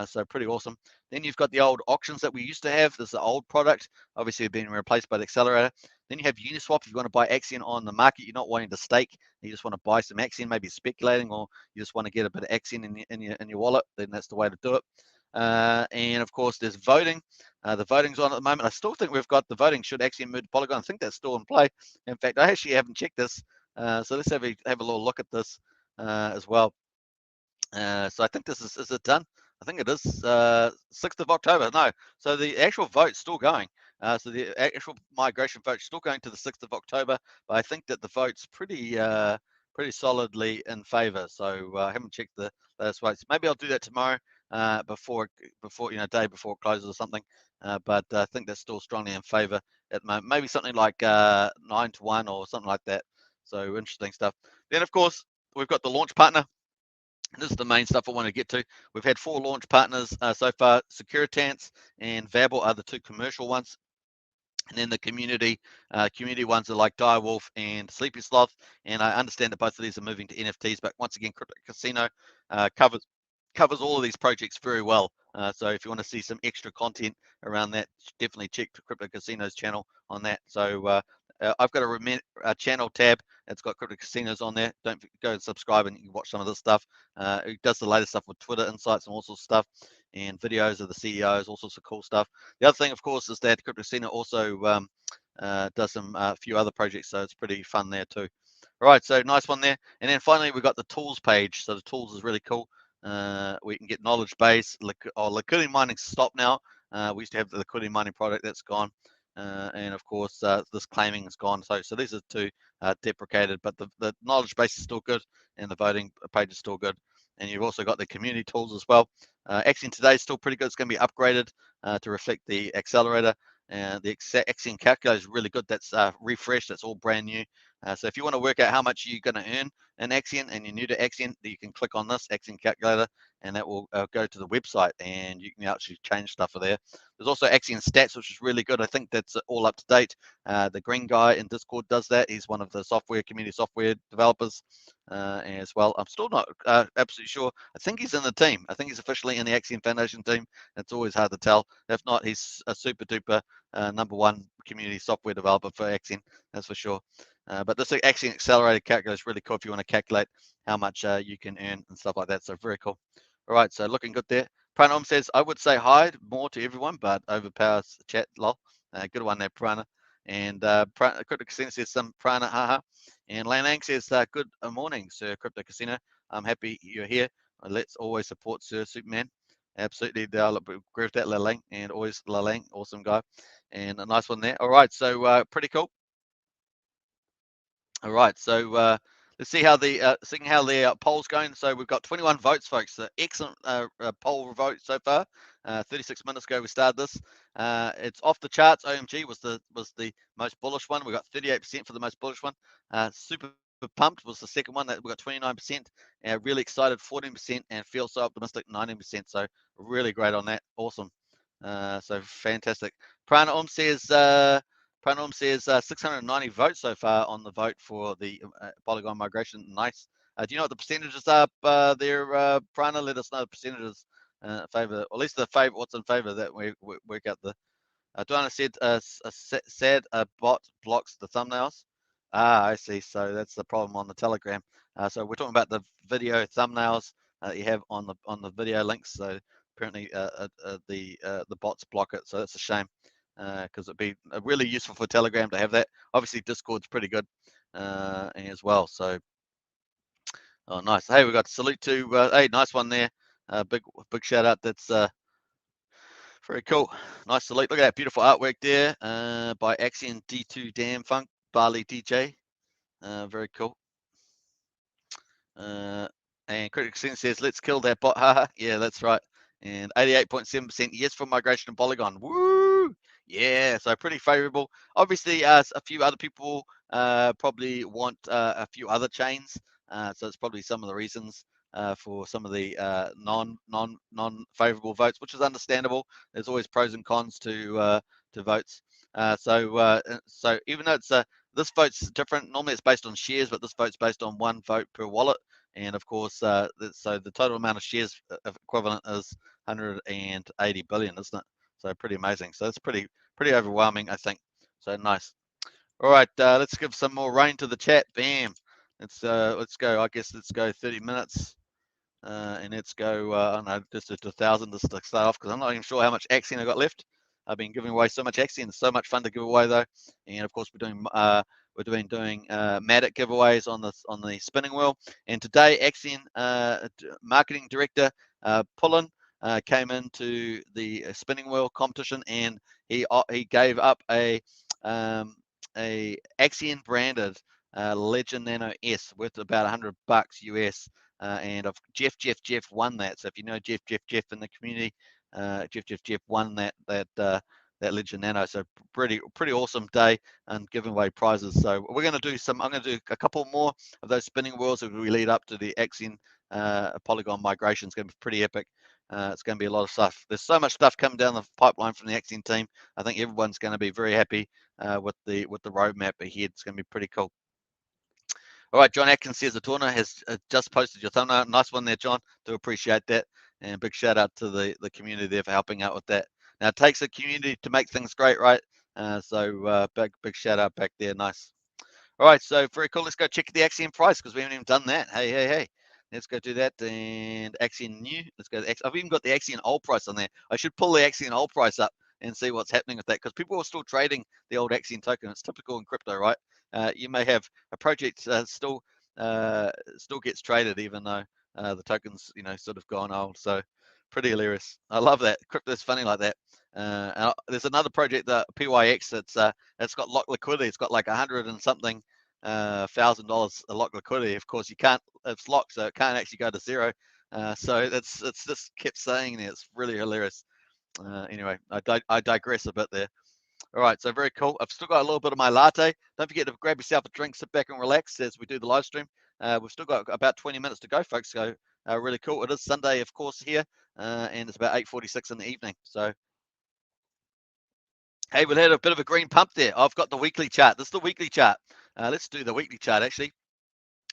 So pretty awesome. Then you've got the old auctions that we used to have. This is the old product, obviously being replaced by the accelerator. Then you have Uniswap. If you want to buy Axion on the market, you're not wanting to stake. You just want to buy some Axion, maybe speculating, or you just want to get a bit of Axion in your wallet. Then that's the way to do it. And of course, there's voting. The voting's on at the moment. I still think we've got the voting. Should Axion move to Polygon? I think that's still in play. In fact, I actually haven't checked this. So let's have a little look at this as well. So I think this is it done? I think it is 6th of October. No, so the actual vote's still going. So the actual migration vote's still going to the 6th of October. But I think that the vote's pretty solidly in favour. So I haven't checked the latest votes. Maybe I'll do that tomorrow before day before it closes or something. But I think that's still strongly in favour at the moment. Maybe something like 9-1 or something like that. So interesting stuff. Then of course we've got the launch partner. This is the main stuff I want to get to. We've had 4 launch partners so far. Securitants and Vabble are the 2 commercial ones. And then the community ones are like Direwolf and Sleepy Sloth. And I understand that both of these are moving to NFTs. But once again, Crypto Casino covers all of these projects very well. So if you want to see some extra content around that, definitely check Crypto Casino's channel on that. So I've got a channel tab. It's got Crypto Casinos on there. Don't go and subscribe and you can watch some of this stuff. It does the latest stuff with Twitter insights and all sorts of stuff. and videos of the CEOs, all sorts of cool stuff. The other thing, of course, is that Crypto Casino also does some few other projects, so it's pretty fun there too. All right, so nice one there. And then finally, we've got the tools page. So the tools is really cool. We can get knowledge base. Liquidity mining stopped now. We used to have the liquidity mining product, that's gone. And of course, this claiming is gone. So these are two deprecated, but the knowledge base is still good, and the voting page is still good. And you've also got the community tools as well. Axion today is still pretty good. It's going to be upgraded to reflect the accelerator. And the Axion calculator is really good. That's refreshed. That's all brand new. So if you want to work out how much you're going to earn in Axion and you're new to Axion, you can click on this Axion calculator, and that will go to the website, and you can actually change stuff for there. There's also Axion stats, which is really good. I think that's all up to date. The green guy in Discord does that. He's one of the community software developers as well. I'm still not absolutely sure. I think he's in the team. I think he's officially in the Axion Foundation team. It's always hard to tell. If not, he's a super duper #1 community software developer for Axion, that's for sure. But this Axion Accelerator calculator is really cool if you want to calculate how much you can earn and stuff like that. So very cool. All right, so looking good there. Pranam says, I would say hi more to everyone, but overpowers chat, lol. Good one there, Prana. And Crypto Casino says some Prana, haha. And Lanang says, good morning, Sir Crypto Casino. I'm happy you're here. Let's always support Sir Superman. Absolutely, they'll agree with that, Lalang. And always Lalang, awesome guy. And a nice one there. All right, so pretty cool. All right, so let's see how the poll's going. So we've got 21 votes, folks. So excellent poll vote so far. 36 minutes ago we started this. It's off the charts. OMG was the most bullish one. We got 38% for the most bullish one. Super pumped was the second one that we got 29%. Really excited 14%, and feel so optimistic 19%. So really great on that. Awesome. So fantastic. Prana says. Pranam says 690 votes so far on the vote for the Polygon migration. Nice. Do you know what the percentages are there, Prana? Let us know the percentages favor, or at least the favor. What's in favor that we work out the. Diana said sad bot blocks the thumbnails. Ah, I see. So that's the problem on the Telegram. So we're talking about the video thumbnails that you have on the video links. So apparently the bots block it. So that's a shame. Because it'd be really useful for Telegram to have that. Obviously, Discord's pretty good as well. So, oh, nice. Hey, we got salute to. Hey, nice one there. Big shout out. That's very cool. Nice salute. Look at that beautiful artwork there by Axion D2 Damn Funk Bali DJ. Very cool. And Critical Sense says, let's kill that bot. Haha. Yeah, that's right. And 88.7% yes for migration to Polygon. Woo! Yeah, so pretty favorable. Obviously, a few other people probably want a few other chains. So it's probably some of the reasons for some of the non-favorable votes, which is understandable. There's always pros and cons to votes. So even though it's this vote's different, normally it's based on shares, but this vote's based on one vote per wallet. And of course, so the total amount of shares equivalent is 180 billion, isn't it? So pretty amazing. So it's pretty overwhelming, I think. So nice. All right, let's give some more rain to the chat. Bam. Let's go. I guess let's go 30 minutes. And let's go, I don't know, just to 1,000 just to start off, because I'm not even sure how much Axion I got left. I've been giving away so much Axion. It's so much fun to give away though. And of course we're doing Matic giveaways on the spinning wheel. And today Axion marketing director Pullen came into the spinning wheel competition, and he gave up a Axion branded Legend Nano S worth about $100 US. And of Jeff won that. So if you know Jeff in the community, Jeff won that Legend Nano. So pretty awesome day and giving away prizes. So we're going to do I'm going to do a couple more of those spinning wheels as we lead up to the Axion Polygon migration. It's going to be pretty epic. It's going to be a lot of stuff. There's so much stuff coming down the pipeline from the Axion team. I think everyone's going to be very happy with the roadmap ahead. It's going to be pretty cool. All right, John Atkins says the Torna has just posted your thumbnail. Nice one there, John. Do appreciate that. And big shout out to the community there for helping out with that. Now, it takes a community to make things great, right? So big shout out back there. Nice. All right, so very cool. Let's go check the Axion price because we haven't even done that. Hey. Let's go do that. And Axion new. Let's go to I've even got the Axion old price on there. I should pull the Axion old price up and see what's happening with that, because people are still trading the old Axion token. It's typical in crypto, right? You may have a project still gets traded even though the token's sort of gone old. So pretty hilarious. I love that. Crypto's funny like that. There's another project, the PYX. It's got locked liquidity. It's got like 100 and something $1,000 a locked liquidity. Of course, you can't. It's locked, so it can't actually go to zero. So it's just kept saying there. It's really hilarious. Anyway, I digress a bit there. All right, so very cool. I've still got a little bit of my latte. Don't forget to grab yourself a drink, sit back and relax as we do the live stream. We've still got about 20 minutes to go, folks. So really cool. It is Sunday, of course, here, and it's about 8:46 in the evening. So, hey, we had a bit of a green pump there. I've got the weekly chart. This is the weekly chart. Let's do the weekly chart, actually.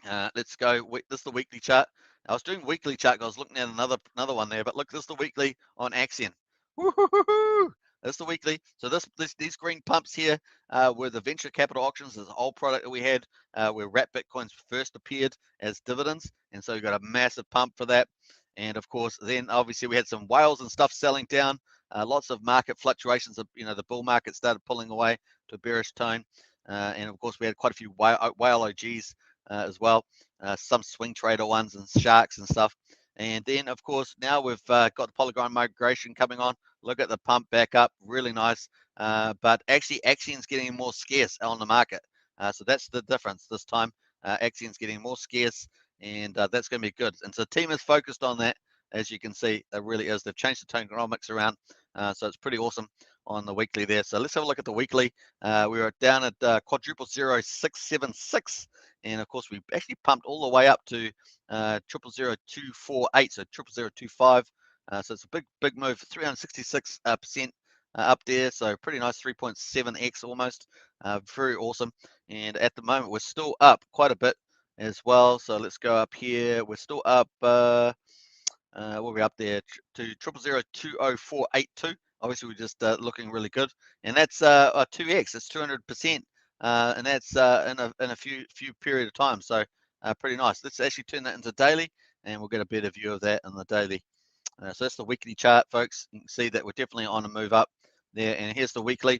Let's go. This is the weekly chart. I was doing weekly chart. I was looking at another one there, but look, this is the weekly on Axion. Woo-hoo-hoo-hoo! That's the weekly. So these green pumps here were the venture capital auctions. This old product that we had where wrap Bitcoins first appeared as dividends, and so we got a massive pump for that. And of course, then obviously we had some whales and stuff selling down. Lots of market fluctuations. The bull market started pulling away to a bearish tone, and of course we had quite a few whale OGs as well, some swing trader ones and sharks and stuff. And then of course now we've got the Polygon migration coming on. Look at the pump back up, really nice. But actually Axion's getting more scarce on the market. So that's the difference this time. Axion's getting more scarce, and that's going to be good. And so the team is focused on that, as you can see. It really is. They've changed the tokenomics around, so it's pretty awesome on the weekly there. So let's have a look at the weekly. We were down at quadruple 0676, and of course we actually pumped all the way up to 000248, so 00025. So it's a big move, 366% up there. So pretty nice, 3.7x almost. Very awesome. And at the moment we're still up quite a bit as well. So let's go up here. We're still up. What are we up there to 0002048.2. Obviously we're just looking really good, and that's a 2x. It's 200%, and that's in a few period of time. So pretty nice. Let's actually turn that into daily, and we'll get a better view of that in the daily. So that's the weekly chart, folks. You can see that we're definitely on a move up there. And here's the weekly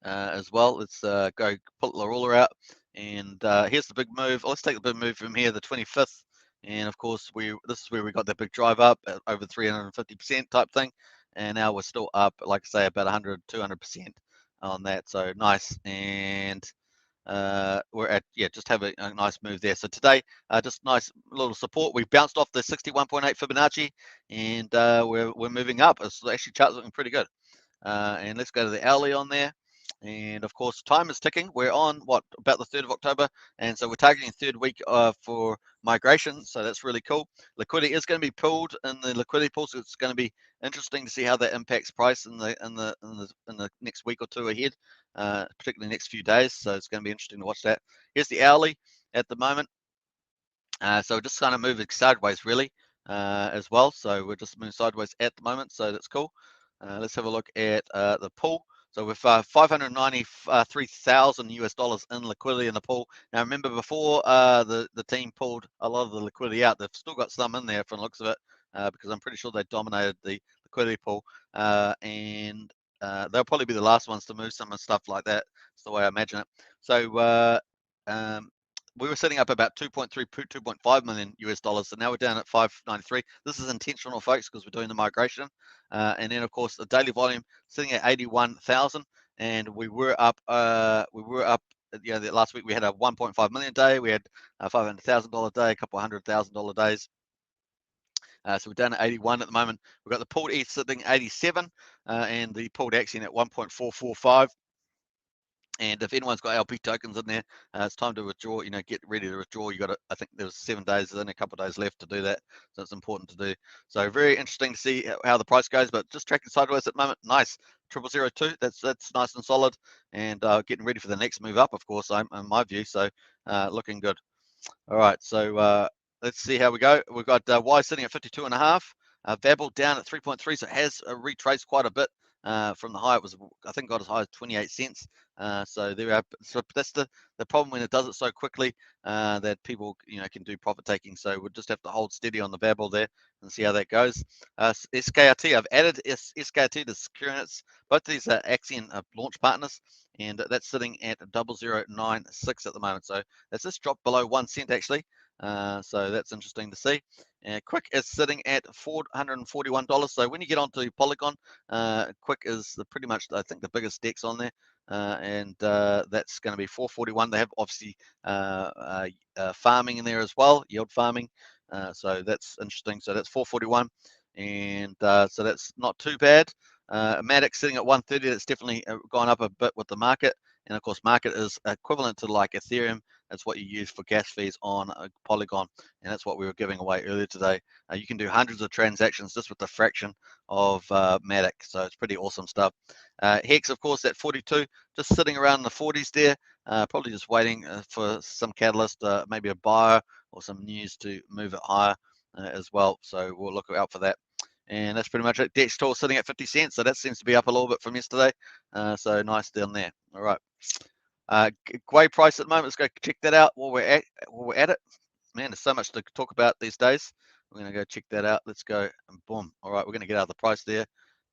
as well. Let's go pull the ruler out, and here's the big move. Let's take the big move from here, the 25th. And of course, this is where we got that big drive up at over 350% type thing. And now we're still up, like I say, about 100, 200% on that. So nice. And we're at, just have a nice move there. So today, just nice little support. We bounced off the 61.8 Fibonacci, and we're moving up. It's actually chart's looking pretty good. And let's go to the hourly on there. And of course, time is ticking. We're on about the 3rd of October, and so we're targeting third week for migration. So that's really cool. Liquidity is going to be pulled in the liquidity pool, so it's going to be interesting to see how that impacts price in the next week or two ahead, particularly the next few days. So it's going to be interesting to watch that. Here's the hourly at the moment. So we're just kind of moving sideways really as well. So we're just moving sideways at the moment. So that's cool. Let's have a look at the pool. So with $593,000 US in liquidity in the pool. Now remember, before the team pulled a lot of the liquidity out, they've still got some in there from the looks of it, because I'm pretty sure they dominated the liquidity pool, and they'll probably be the last ones to move some and stuff like that. That's the way I imagine it. So we were setting up about 2.5 million US dollars. So now we're down at 593. This is intentional, folks, because we're doing the migration. And then of course the daily volume sitting at 81,000, and we were up. Last week we had a 1.5 million day. We had a $500,000 day, a couple $100,000 days. So we're down at 81 at the moment. We've got the pooled ETH sitting at 87, and the pooled Axion at 1.445. And if anyone's got LP tokens in there, it's time to withdraw. Get ready to withdraw. You got I think there's 7 days, then a couple of days left to do that. So it's important to do. So very interesting to see how the price goes, but just tracking sideways at the moment. Nice. 0002. That's nice and solid, and getting ready for the next move up, of course, in my view. So looking good. All right. So let's see how we go. We've got Y sitting at 52.5. Babel down at 3.3, so it has retraced quite a bit from the high. It was, I think, got as high as 28 cents. So there are. So that's the problem when it does it so quickly, that people, can do profit taking. So we'll just have to hold steady on the babble there and see how that goes. SKRT, I've added SKRT to Securitas. Both of these are Axion launch partners, and that's sitting at 0096 at the moment. So that's just dropped below 1 cent actually. So that's interesting to see. Quick is sitting at $441. So when you get onto Polygon, Quick is pretty much, I think, the biggest DEX on there, and that's going to be 441. They have obviously farming in there as well, yield farming. So that's interesting. So that's 441, and so that's not too bad. Matic sitting at 130. That's definitely gone up a bit with the market, and of course, market is equivalent to like Ethereum. That's what you use for gas fees on Polygon, and that's what we were giving away earlier today. You can do hundreds of transactions just with the fraction of Matic, so it's pretty awesome stuff. Hex, of course, at 42, just sitting around the 40s there, probably just waiting for some catalyst, maybe a buyer or some news to move it higher as well. So we'll look out for that. And that's pretty much it. Dextor sitting at 50 cents, so that seems to be up a little bit from yesterday. So nice down there. All right. Gwei price at the moment. Let's go check that out while we're at it. Man, there's so much to talk about these days. We're going to go check that out. Let's go and boom. All right, we're going to get out of the price there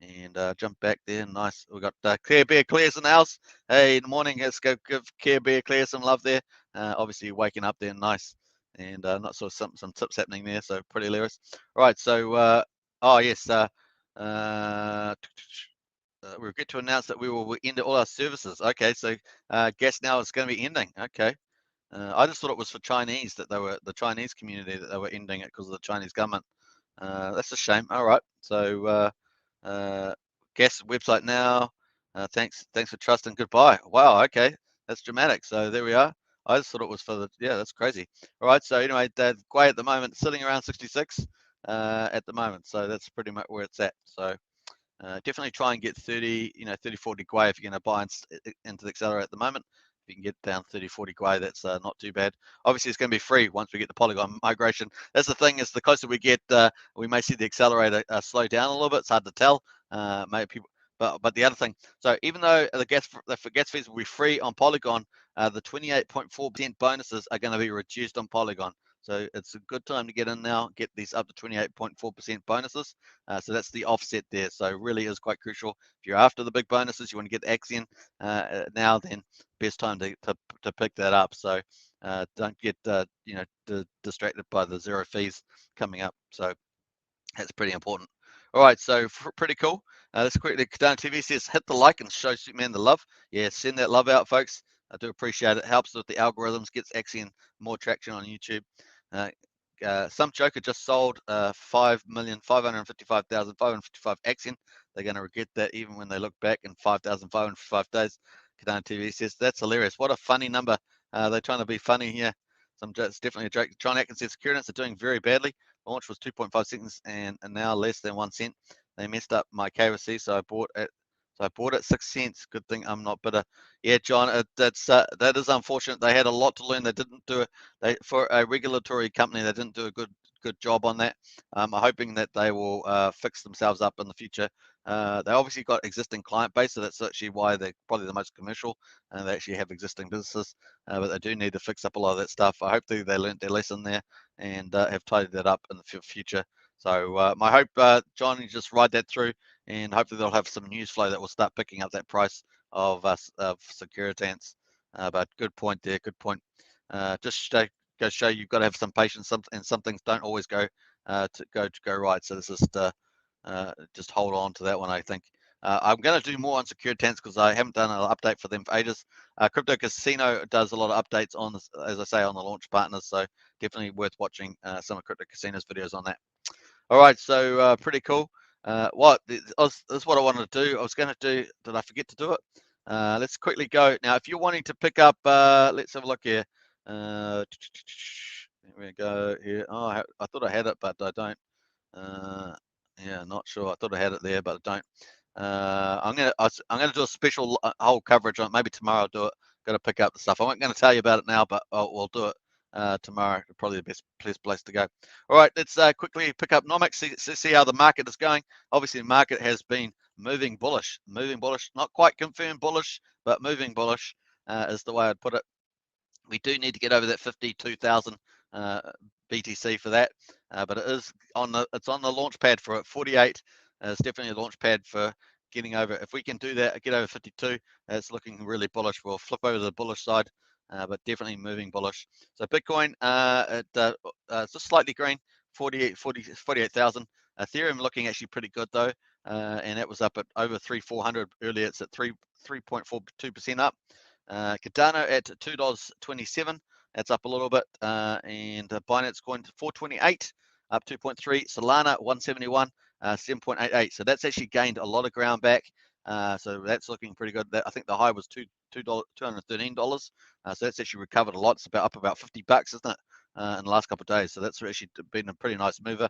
and jump back there. Nice. We've got Care Bear Clears in the house. Hey, in the morning. Let's go give Care Bear Clear some love there. Obviously, waking up there. Nice. And not sort of some tips happening there. So pretty hilarious. All right. So, oh, yes. We get to announce that we will end all our services. Okay, so gas now is going to be ending. Okay, I just thought it was for Chinese, that they were the Chinese community, that they were ending it because of the Chinese government. That's a shame. All right, so gas website now. Thanks for trusting. Goodbye. Wow. Okay, that's dramatic. So there we are. I just thought it was for the, yeah, that's crazy. All right, so anyway, Gwei at the moment sitting around 66 at the moment. So that's pretty much where it's at. So. Definitely try and get 30, 30, 40 Gwei if you're going to buy into the accelerator at the moment. If you can get down 30, 40 Gwei, that's not too bad. Obviously, it's going to be free once we get the Polygon migration. That's the thing, is the closer we get, we may see the accelerator slow down a little bit. It's hard to tell. Maybe people, but the other thing, so even though the gas fees will be free on Polygon, the 28.4% bonuses are going to be reduced on Polygon. So it's a good time to get in now, get these up to 28.4% bonuses. So that's the offset there. So really is quite crucial. If you're after the big bonuses, you want to get Axion now, then best time to pick that up. So don't get distracted by the zero fees coming up. So that's pretty important. All right, so pretty cool. Let's quickly, Cardano TV says, hit the like and show Superman the love. Yeah, send that love out, folks. I do appreciate it. Helps with the algorithms, gets Axion more traction on YouTube. Some joker just sold 5,555,555 Axion. They're going to regret that even when they look back in 5,555 days. Cardano TV says, that's hilarious. What a funny number. They're trying to be funny here. It's definitely a joke. John Atkins says, Securitas are doing very badly. Launch was 2.5 seconds and now less than 1 cent. They messed up my KYC, so I bought it. So I bought it 6 cents. Good thing I'm not bitter. Yeah, John, that is unfortunate. They had a lot to learn. They didn't do it. For a regulatory company, they didn't do a good job on that. I'm hoping that they will fix themselves up in the future. They obviously got existing client base, so that's actually why they're probably the most commercial, and they actually have existing businesses. But they do need to fix up a lot of that stuff. I hope they learned their lesson there and have tidied that up in the future. So my hope, John, you just ride that through, and hopefully they'll have some news flow that will start picking up that price of Securitas. But good point there, good point. Just go show you've got to have some patience, and some things don't always go right. So this is just hold on to that one, I think. I'm going to do more on Securitas because I haven't done an update for them for ages. Crypto Casino does a lot of updates on this, as I say, on the launch partners. So definitely worth watching some of Crypto Casino's videos on that. All right, so pretty cool. This is what I wanted to do. I was going to do, did I forget to do it? Let's quickly go. Now, if you're wanting to pick up, let's have a look here. There we go here. Oh, I thought I had it, but I don't. Yeah, not sure. I thought I had it there, but I don't. I'm gonna do a special whole coverage on it. Maybe tomorrow I'll do it. Got to pick up the stuff. I'm not going to tell you about it now, but we'll do it tomorrow. Probably the best place to go. All right, let's quickly pick up Nomics. See how the market is going. Obviously, the market has been moving bullish, not quite confirmed bullish, but moving bullish is the way I'd put it. We do need to get over that 52,000 BTC for that, but it's on the launch pad for it. 48 is definitely a launch pad for getting over. If we can do that, get over 52, it's looking really bullish. We'll flip over to the bullish side, but definitely moving bullish. So Bitcoin, it's just slightly green, 48,000. Ethereum looking actually pretty good though, and it was up at over 3,400 earlier. It's at 3.42% up. Cardano at $2.27, that's up a little bit, and Binance Coin 428, up 2.3. Solana 171, 7.88. So that's actually gained a lot of ground back. So that's looking pretty good. I think the high was $213. So that's actually recovered a lot. It's up about $50, isn't it? In the last couple of days. So that's actually been a pretty nice mover.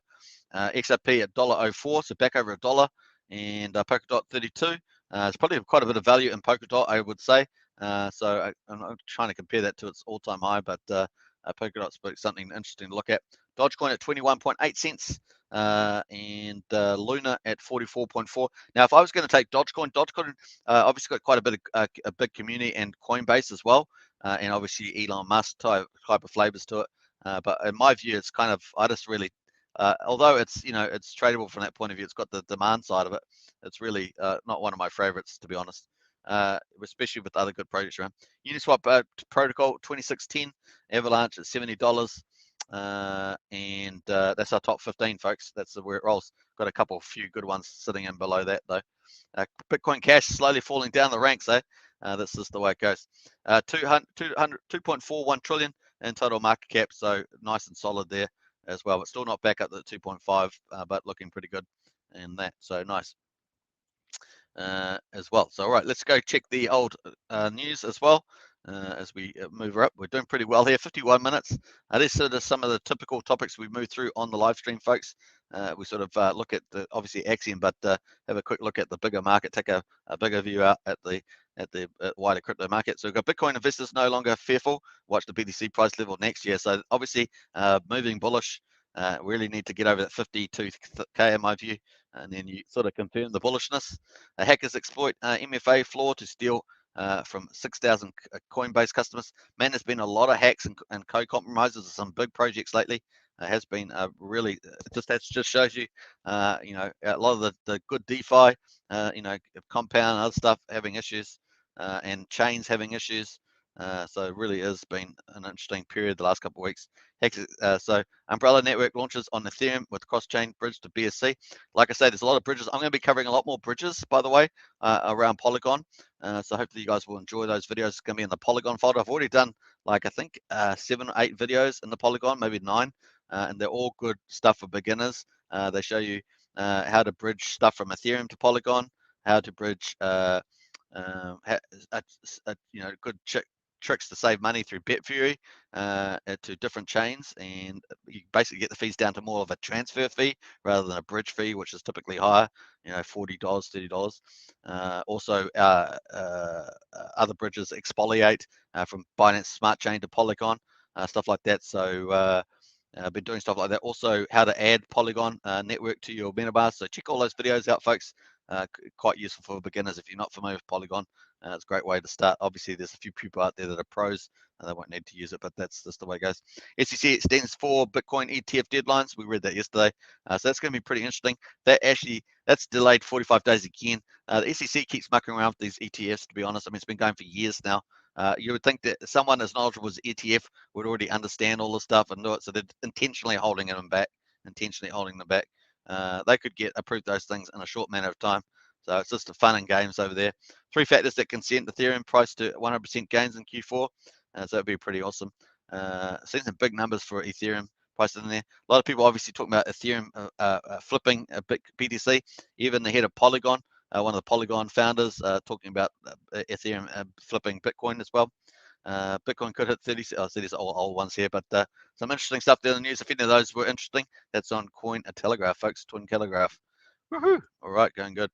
XRP at $1.04, so back over a dollar, and Polkadot 32. It's probably quite a bit of value in Polkadot, I would say. So I'm trying to compare that to its all-time high, but Polkadot's something interesting to look at. Dogecoin at 21.8 cents, and Luna at 44.4. Now, if I was going to take Dogecoin obviously got quite a bit of a big community and Coinbase as well, and obviously Elon Musk type of flavors to it. But in my view, it's kind of, I just really, although it's it's tradable from that point of view, it's got the demand side of it. It's really not one of my favorites, to be honest. Especially with other good projects around. Uniswap protocol 2610, Avalanche at $70, and that's our top 15, folks. That's where it rolls. Got a few good ones sitting in below that though. Bitcoin Cash slowly falling down the ranks, eh? That's just the way it goes. 2.41 trillion in total market cap, so nice and solid there as well, but still not back up to 2.5, but looking pretty good in that. So nice. As well. So all right, let's go check the old news as well as we move up. We're doing pretty well here, 51 minutes. These sort of some of the typical topics we move through on the live stream, folks. We sort of look at the obviously Axion, but have a quick look at the bigger market, take a bigger view out at the wider crypto market. So we've got Bitcoin investors no longer fearful. Watch the BTC price level next year. So obviously moving bullish. Really need to get over that 52K in my view, and then you sort of confirm the bullishness. Hackers exploit MFA flaw to steal from 6,000 Coinbase customers. Man, there's been a lot of hacks and code compromises of some big projects lately. Has been really that just shows you, a lot of the good DeFi, Compound and other stuff having issues, and chains having issues. So it really has been an interesting period the last couple of weeks. So Umbrella Network launches on Ethereum with cross-chain bridge to BSC. Like I say, there's a lot of bridges. I'm going to be covering a lot more bridges, by the way, around Polygon. So hopefully you guys will enjoy those videos. It's going to be in the Polygon folder. I've already done, like, I think 7 or 8 videos in the Polygon, maybe 9. And they're all good stuff for beginners. They show you how to bridge stuff from Ethereum to Polygon, how to bridge good tricks to save money through Betfury to different chains, and you basically get the fees down to more of a transfer fee rather than a bridge fee, which is typically higher, $40, $30. Also, other bridges exfoliate from Binance Smart Chain to Polygon, stuff like that. So I've been doing stuff like that. Also, how to add Polygon network to your metabars. So check all those videos out, folks. Quite useful for beginners if you're not familiar with Polygon. It's a great way to start. Obviously, there's a few people out there that are pros, and they won't need to use it, but that's just the way it goes. SEC extends 4 Bitcoin ETF deadlines. We read that yesterday. So that's going to be pretty interesting. That's delayed 45 days again. The SEC keeps mucking around with these ETFs, to be honest. I mean, it's been going for years now. You would think that someone as knowledgeable as ETF would already understand all this stuff and do it, so they're intentionally holding them back. They could get approved those things in a short manner of time. So it's just the fun and games over there. 3 factors that consent Ethereum price to 100% gains in Q4. So that'd be pretty awesome. Seen some big numbers for Ethereum price in there. A lot of people obviously talking about Ethereum flipping a big BTC. Even the head of Polygon, one of the Polygon founders, talking about Ethereum flipping Bitcoin as well. Bitcoin could hit 30. I see these old ones here, but some interesting stuff there in the news. If any of those were interesting, that's on Cointelegraph, folks. Cointelegraph. Woohoo! All right, going good.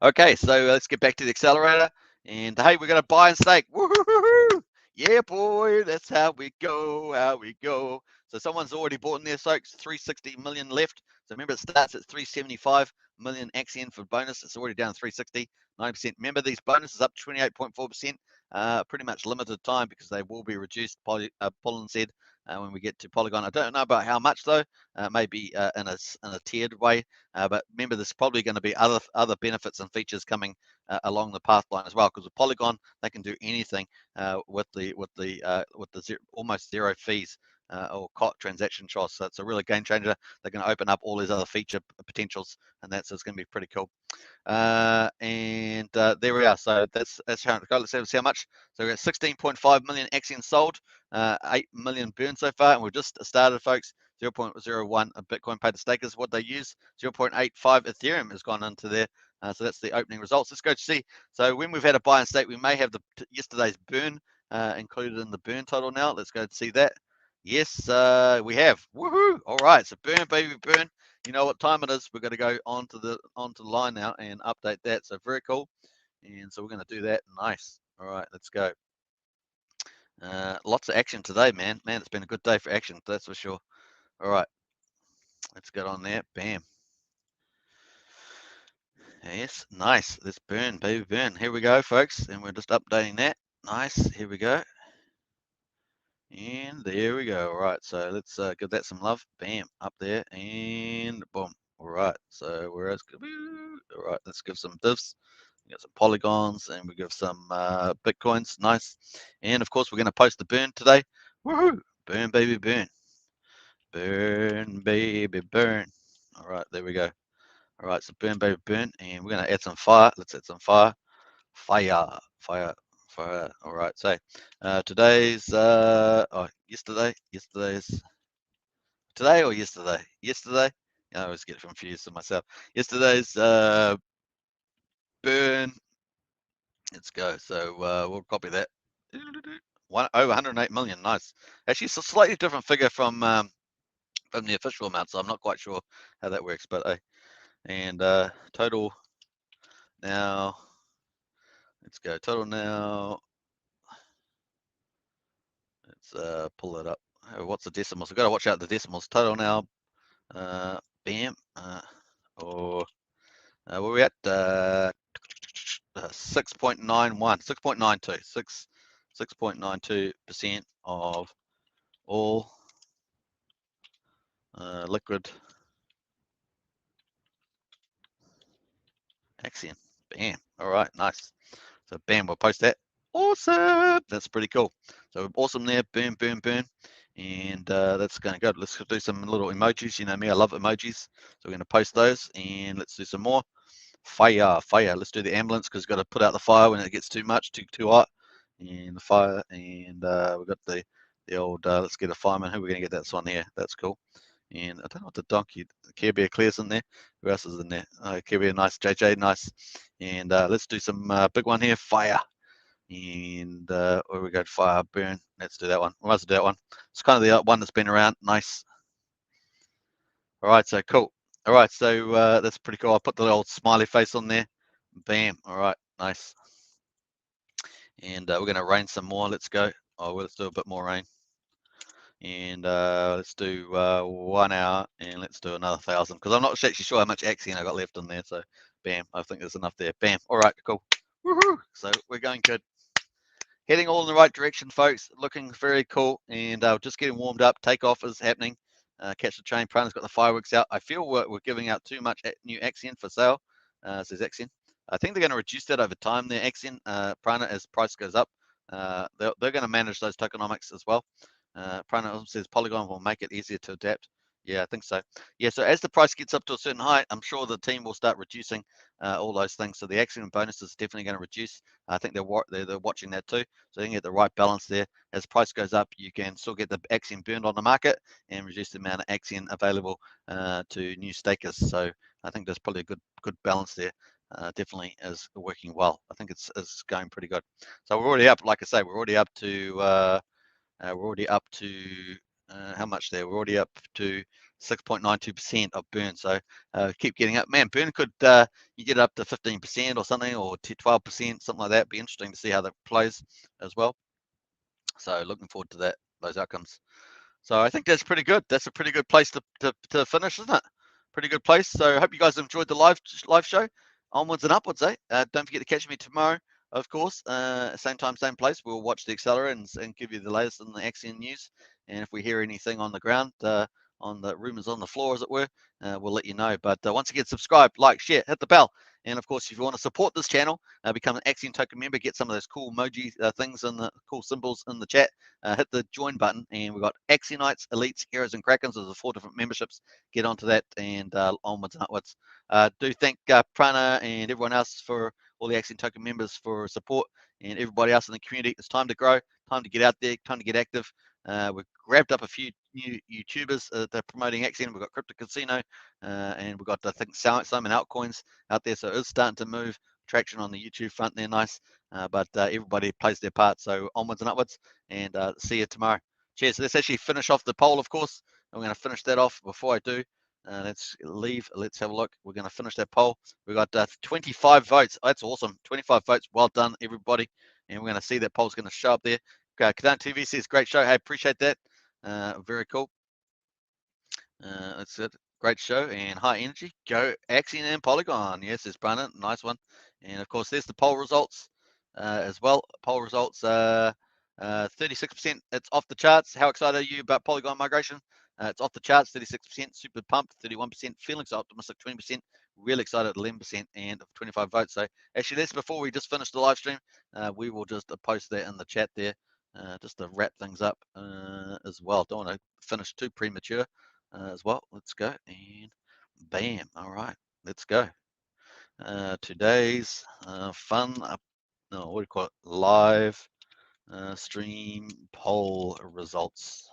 Okay, so let's get back to the accelerator. And hey, we're going to buy and stake. Woohoo! Yeah, boy, that's how we go, how we go. So someone's already bought in there, folks. 360 million left. So remember, it starts at 375 million Axion for bonus. It's already down 360, 90%. Remember, these bonuses up 28.4%. Pretty much limited time because they will be reduced. Pullen said when we get to Polygon. I don't know about how much though. Maybe in a tiered way. But remember, there's probably going to be other benefits and features coming along the pathline as well. Because with Polygon, they can do anything with the almost zero fees or transaction costs. So it's a really game changer. They're going to open up all these other feature potentials, and that's it's going to be pretty cool. There we are. So that's how it goes. Let's see how much. So we've got 16.5 million Axion sold, 8 million burned so far, and we've just started, folks. 0.01 of Bitcoin paid to stakers. What they use, 0.85 Ethereum has gone into there. So that's the opening results. Let's go to see. So when we've had a buy and stake, we may have yesterday's burn included in the burn total now. Let's go and see that. Yes, we have. Woohoo! All right, so burn, baby, burn. You know what time it is. We're going to go onto the line now and update that. So very cool. And so we're going to do that. Nice. All right, let's go. Lots of action today, man. Man, it's been a good day for action, that's for sure. All right, let's get on there. Bam. Yes, nice. Let's burn, baby, burn. Here we go, folks. And we're just updating that. Nice. Here we go. And there we go. All right, so let's give that some love. Bam, up there, and boom. All right, so where else? All right, let's give some divs. We got some polygons, and we give some bitcoins. Nice. And of course, we're going to post the burn today. Woohoo! Burn, baby, burn. Burn, baby, burn. All right, there we go. All right, so burn, baby, burn, and we're going to add some fire. Let's add some fire. Fire, fire, fire. All right, so today's yesterday's today or yesterday? Yesterday. I always get confused with myself. Yesterday's burn. Let's go. So we'll copy that. Over 108 million. Nice. Actually, it's a slightly different figure from the official amount, so I'm not quite sure how that works. But and total now. Let's go. Total now. Let's pull it up. Oh, what's the decimals? We've got to watch out the decimals. Total now. Bam. Or where are we at? 6.91, 6.92, 6.92% of all liquid Axion. Bam. All right, nice. So bam, we'll post that. Awesome. That's pretty cool. So awesome there. Boom, boom, boom. And that's going to go. Let's do some little emojis. You know me, I love emojis. So we're going to post those, and let's do some more. Fire, fire. Let's do the ambulance because we've got to put out the fire when it gets too much, too hot. And the fire, and we've got the old. Let's get a fireman. Who are we going to get? That's one here. That's cool. And I don't know what the donkey, Care Bear Clear's in there. Who else is in there? Care Bear, nice. JJ, nice. And let's do some big one here. Fire. And where we go? Fire, burn. Let's do that one. We might as well do that one. It's kind of the one that's been around. Nice. All right, so cool. All right, so that's pretty cool. I'll put the old smiley face on there. Bam. All right, nice. And we're going to rain some more. Let's go. Oh, well, let's do a bit more rain. And let's do 1 hour, and let's do another 1,000 because I'm not actually sure how much Axion I got left in there. So, bam, I think there's enough there. Bam. All right, cool. Woohoo! So we're going good. Heading all in the right direction, folks. Looking very cool, and just getting warmed up. Takeoff is happening. Catch the train. Prana's got the fireworks out. I feel we're giving out too much new Axion for sale. Says Axion. I think they're going to reduce that over time. Their Axion, Prana, as price goes up, they're going to manage those tokenomics as well. Prana says Polygon will make it easier to adapt. Yeah, I think so. Yeah, so as the price gets up to a certain height, I'm sure the team will start reducing all those things. So the Axion bonus is definitely going to reduce. I think they're watching that too. So they can get the right balance there. As price goes up, you can still get the Axion burned on the market and reduce the amount of Axion available to new stakers. So I think there's probably a good balance there. Definitely is working well. I think it's going pretty good. So we're already up, like I say, we're already up to how much there? We're already up to 6.92% of burn. So keep getting up. Man, burn could you get up to 15% or something, or 12%, something like that. Be interesting to see how that plays as well. So looking forward to that, those outcomes. So I think that's pretty good. That's a pretty good place to finish, isn't it? Pretty good place. So I hope you guys enjoyed the live show. Onwards and upwards, eh? Don't forget to catch me tomorrow, of course. Same time, same place. We'll watch the accelerator and give you the latest in the Axion news. And if we hear anything on the ground, on the rumors on the floor, as it were, we'll let you know. But once again, subscribe, like, share, hit the bell. And of course, if you want to support this channel, become an Axion token member, get some of those cool emoji things and the cool symbols in the chat. Hit the join button, and we've got Axionites, Elites, Heroes, and Krakens. There's 4 different memberships. Get onto that and onwards and upwards. Do thank Prana and everyone else for all the Axion token members for support, and everybody else in the community. It's time to grow, time to get out there, time to get active. We've grabbed up a few new YouTubers that are promoting Axion. We've got Crypto Casino, and we've got, I think, Simon Altcoins out there. So it is starting to move. Traction on the YouTube front there, nice. But everybody plays their part. So onwards and upwards, and see you tomorrow. Cheers. Let's actually finish off the poll, of course. I'm going to finish that off. Before I do, let's leave. Let's have a look. We're going to finish that poll. We got 25 votes. Oh, that's awesome. 25 votes. Well done, everybody. And we're going to see that poll's going to show up there. Cardano TV says, great show. Hey, appreciate that. Very cool. That's it. Great show and high energy. Go Axion and Polygon. Yes, it's Brandon. Nice one. And of course, there's the poll results as well. Poll results 36%. It's off the charts. How excited are you about Polygon migration? It's off the charts, 36%. Super pumped, 31%. Feeling so optimistic, 20%. Really excited, 11%, and 25 votes. So actually, that's before we just finish the live stream. We will just post that in the chat there, just to wrap things up as well. Don't want to finish too premature as well. Let's go, and bam. All right, let's go. Today's fun, no, what do you call it? Live stream poll results.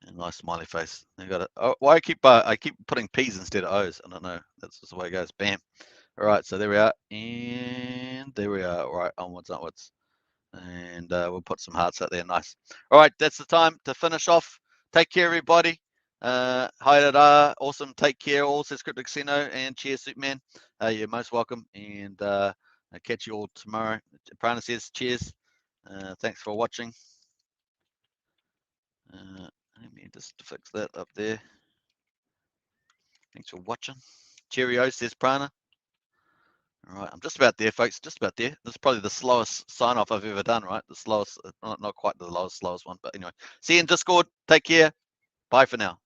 And nice smiley face. You got it. Oh, why I keep putting P's instead of O's. I don't know. That's just the way it goes. Bam. All right, so there we are, and there we are. All right, onwards, upwards, and we'll put some hearts out there. Nice. All right, that's the time to finish off. Take care, everybody. Hi, awesome. Take care, all, says Crypto Casino, and cheers, Superman. You're most welcome, and I'll catch you all tomorrow. Prana says cheers. Thanks for watching. Let me just fix that up there. Thanks for watching. Cheerio, says Prana. All right, I'm just about there, folks. Just about there. This is probably the slowest sign off I've ever done, right? The slowest, not quite the slowest one, but anyway. See you in Discord. Take care. Bye for now.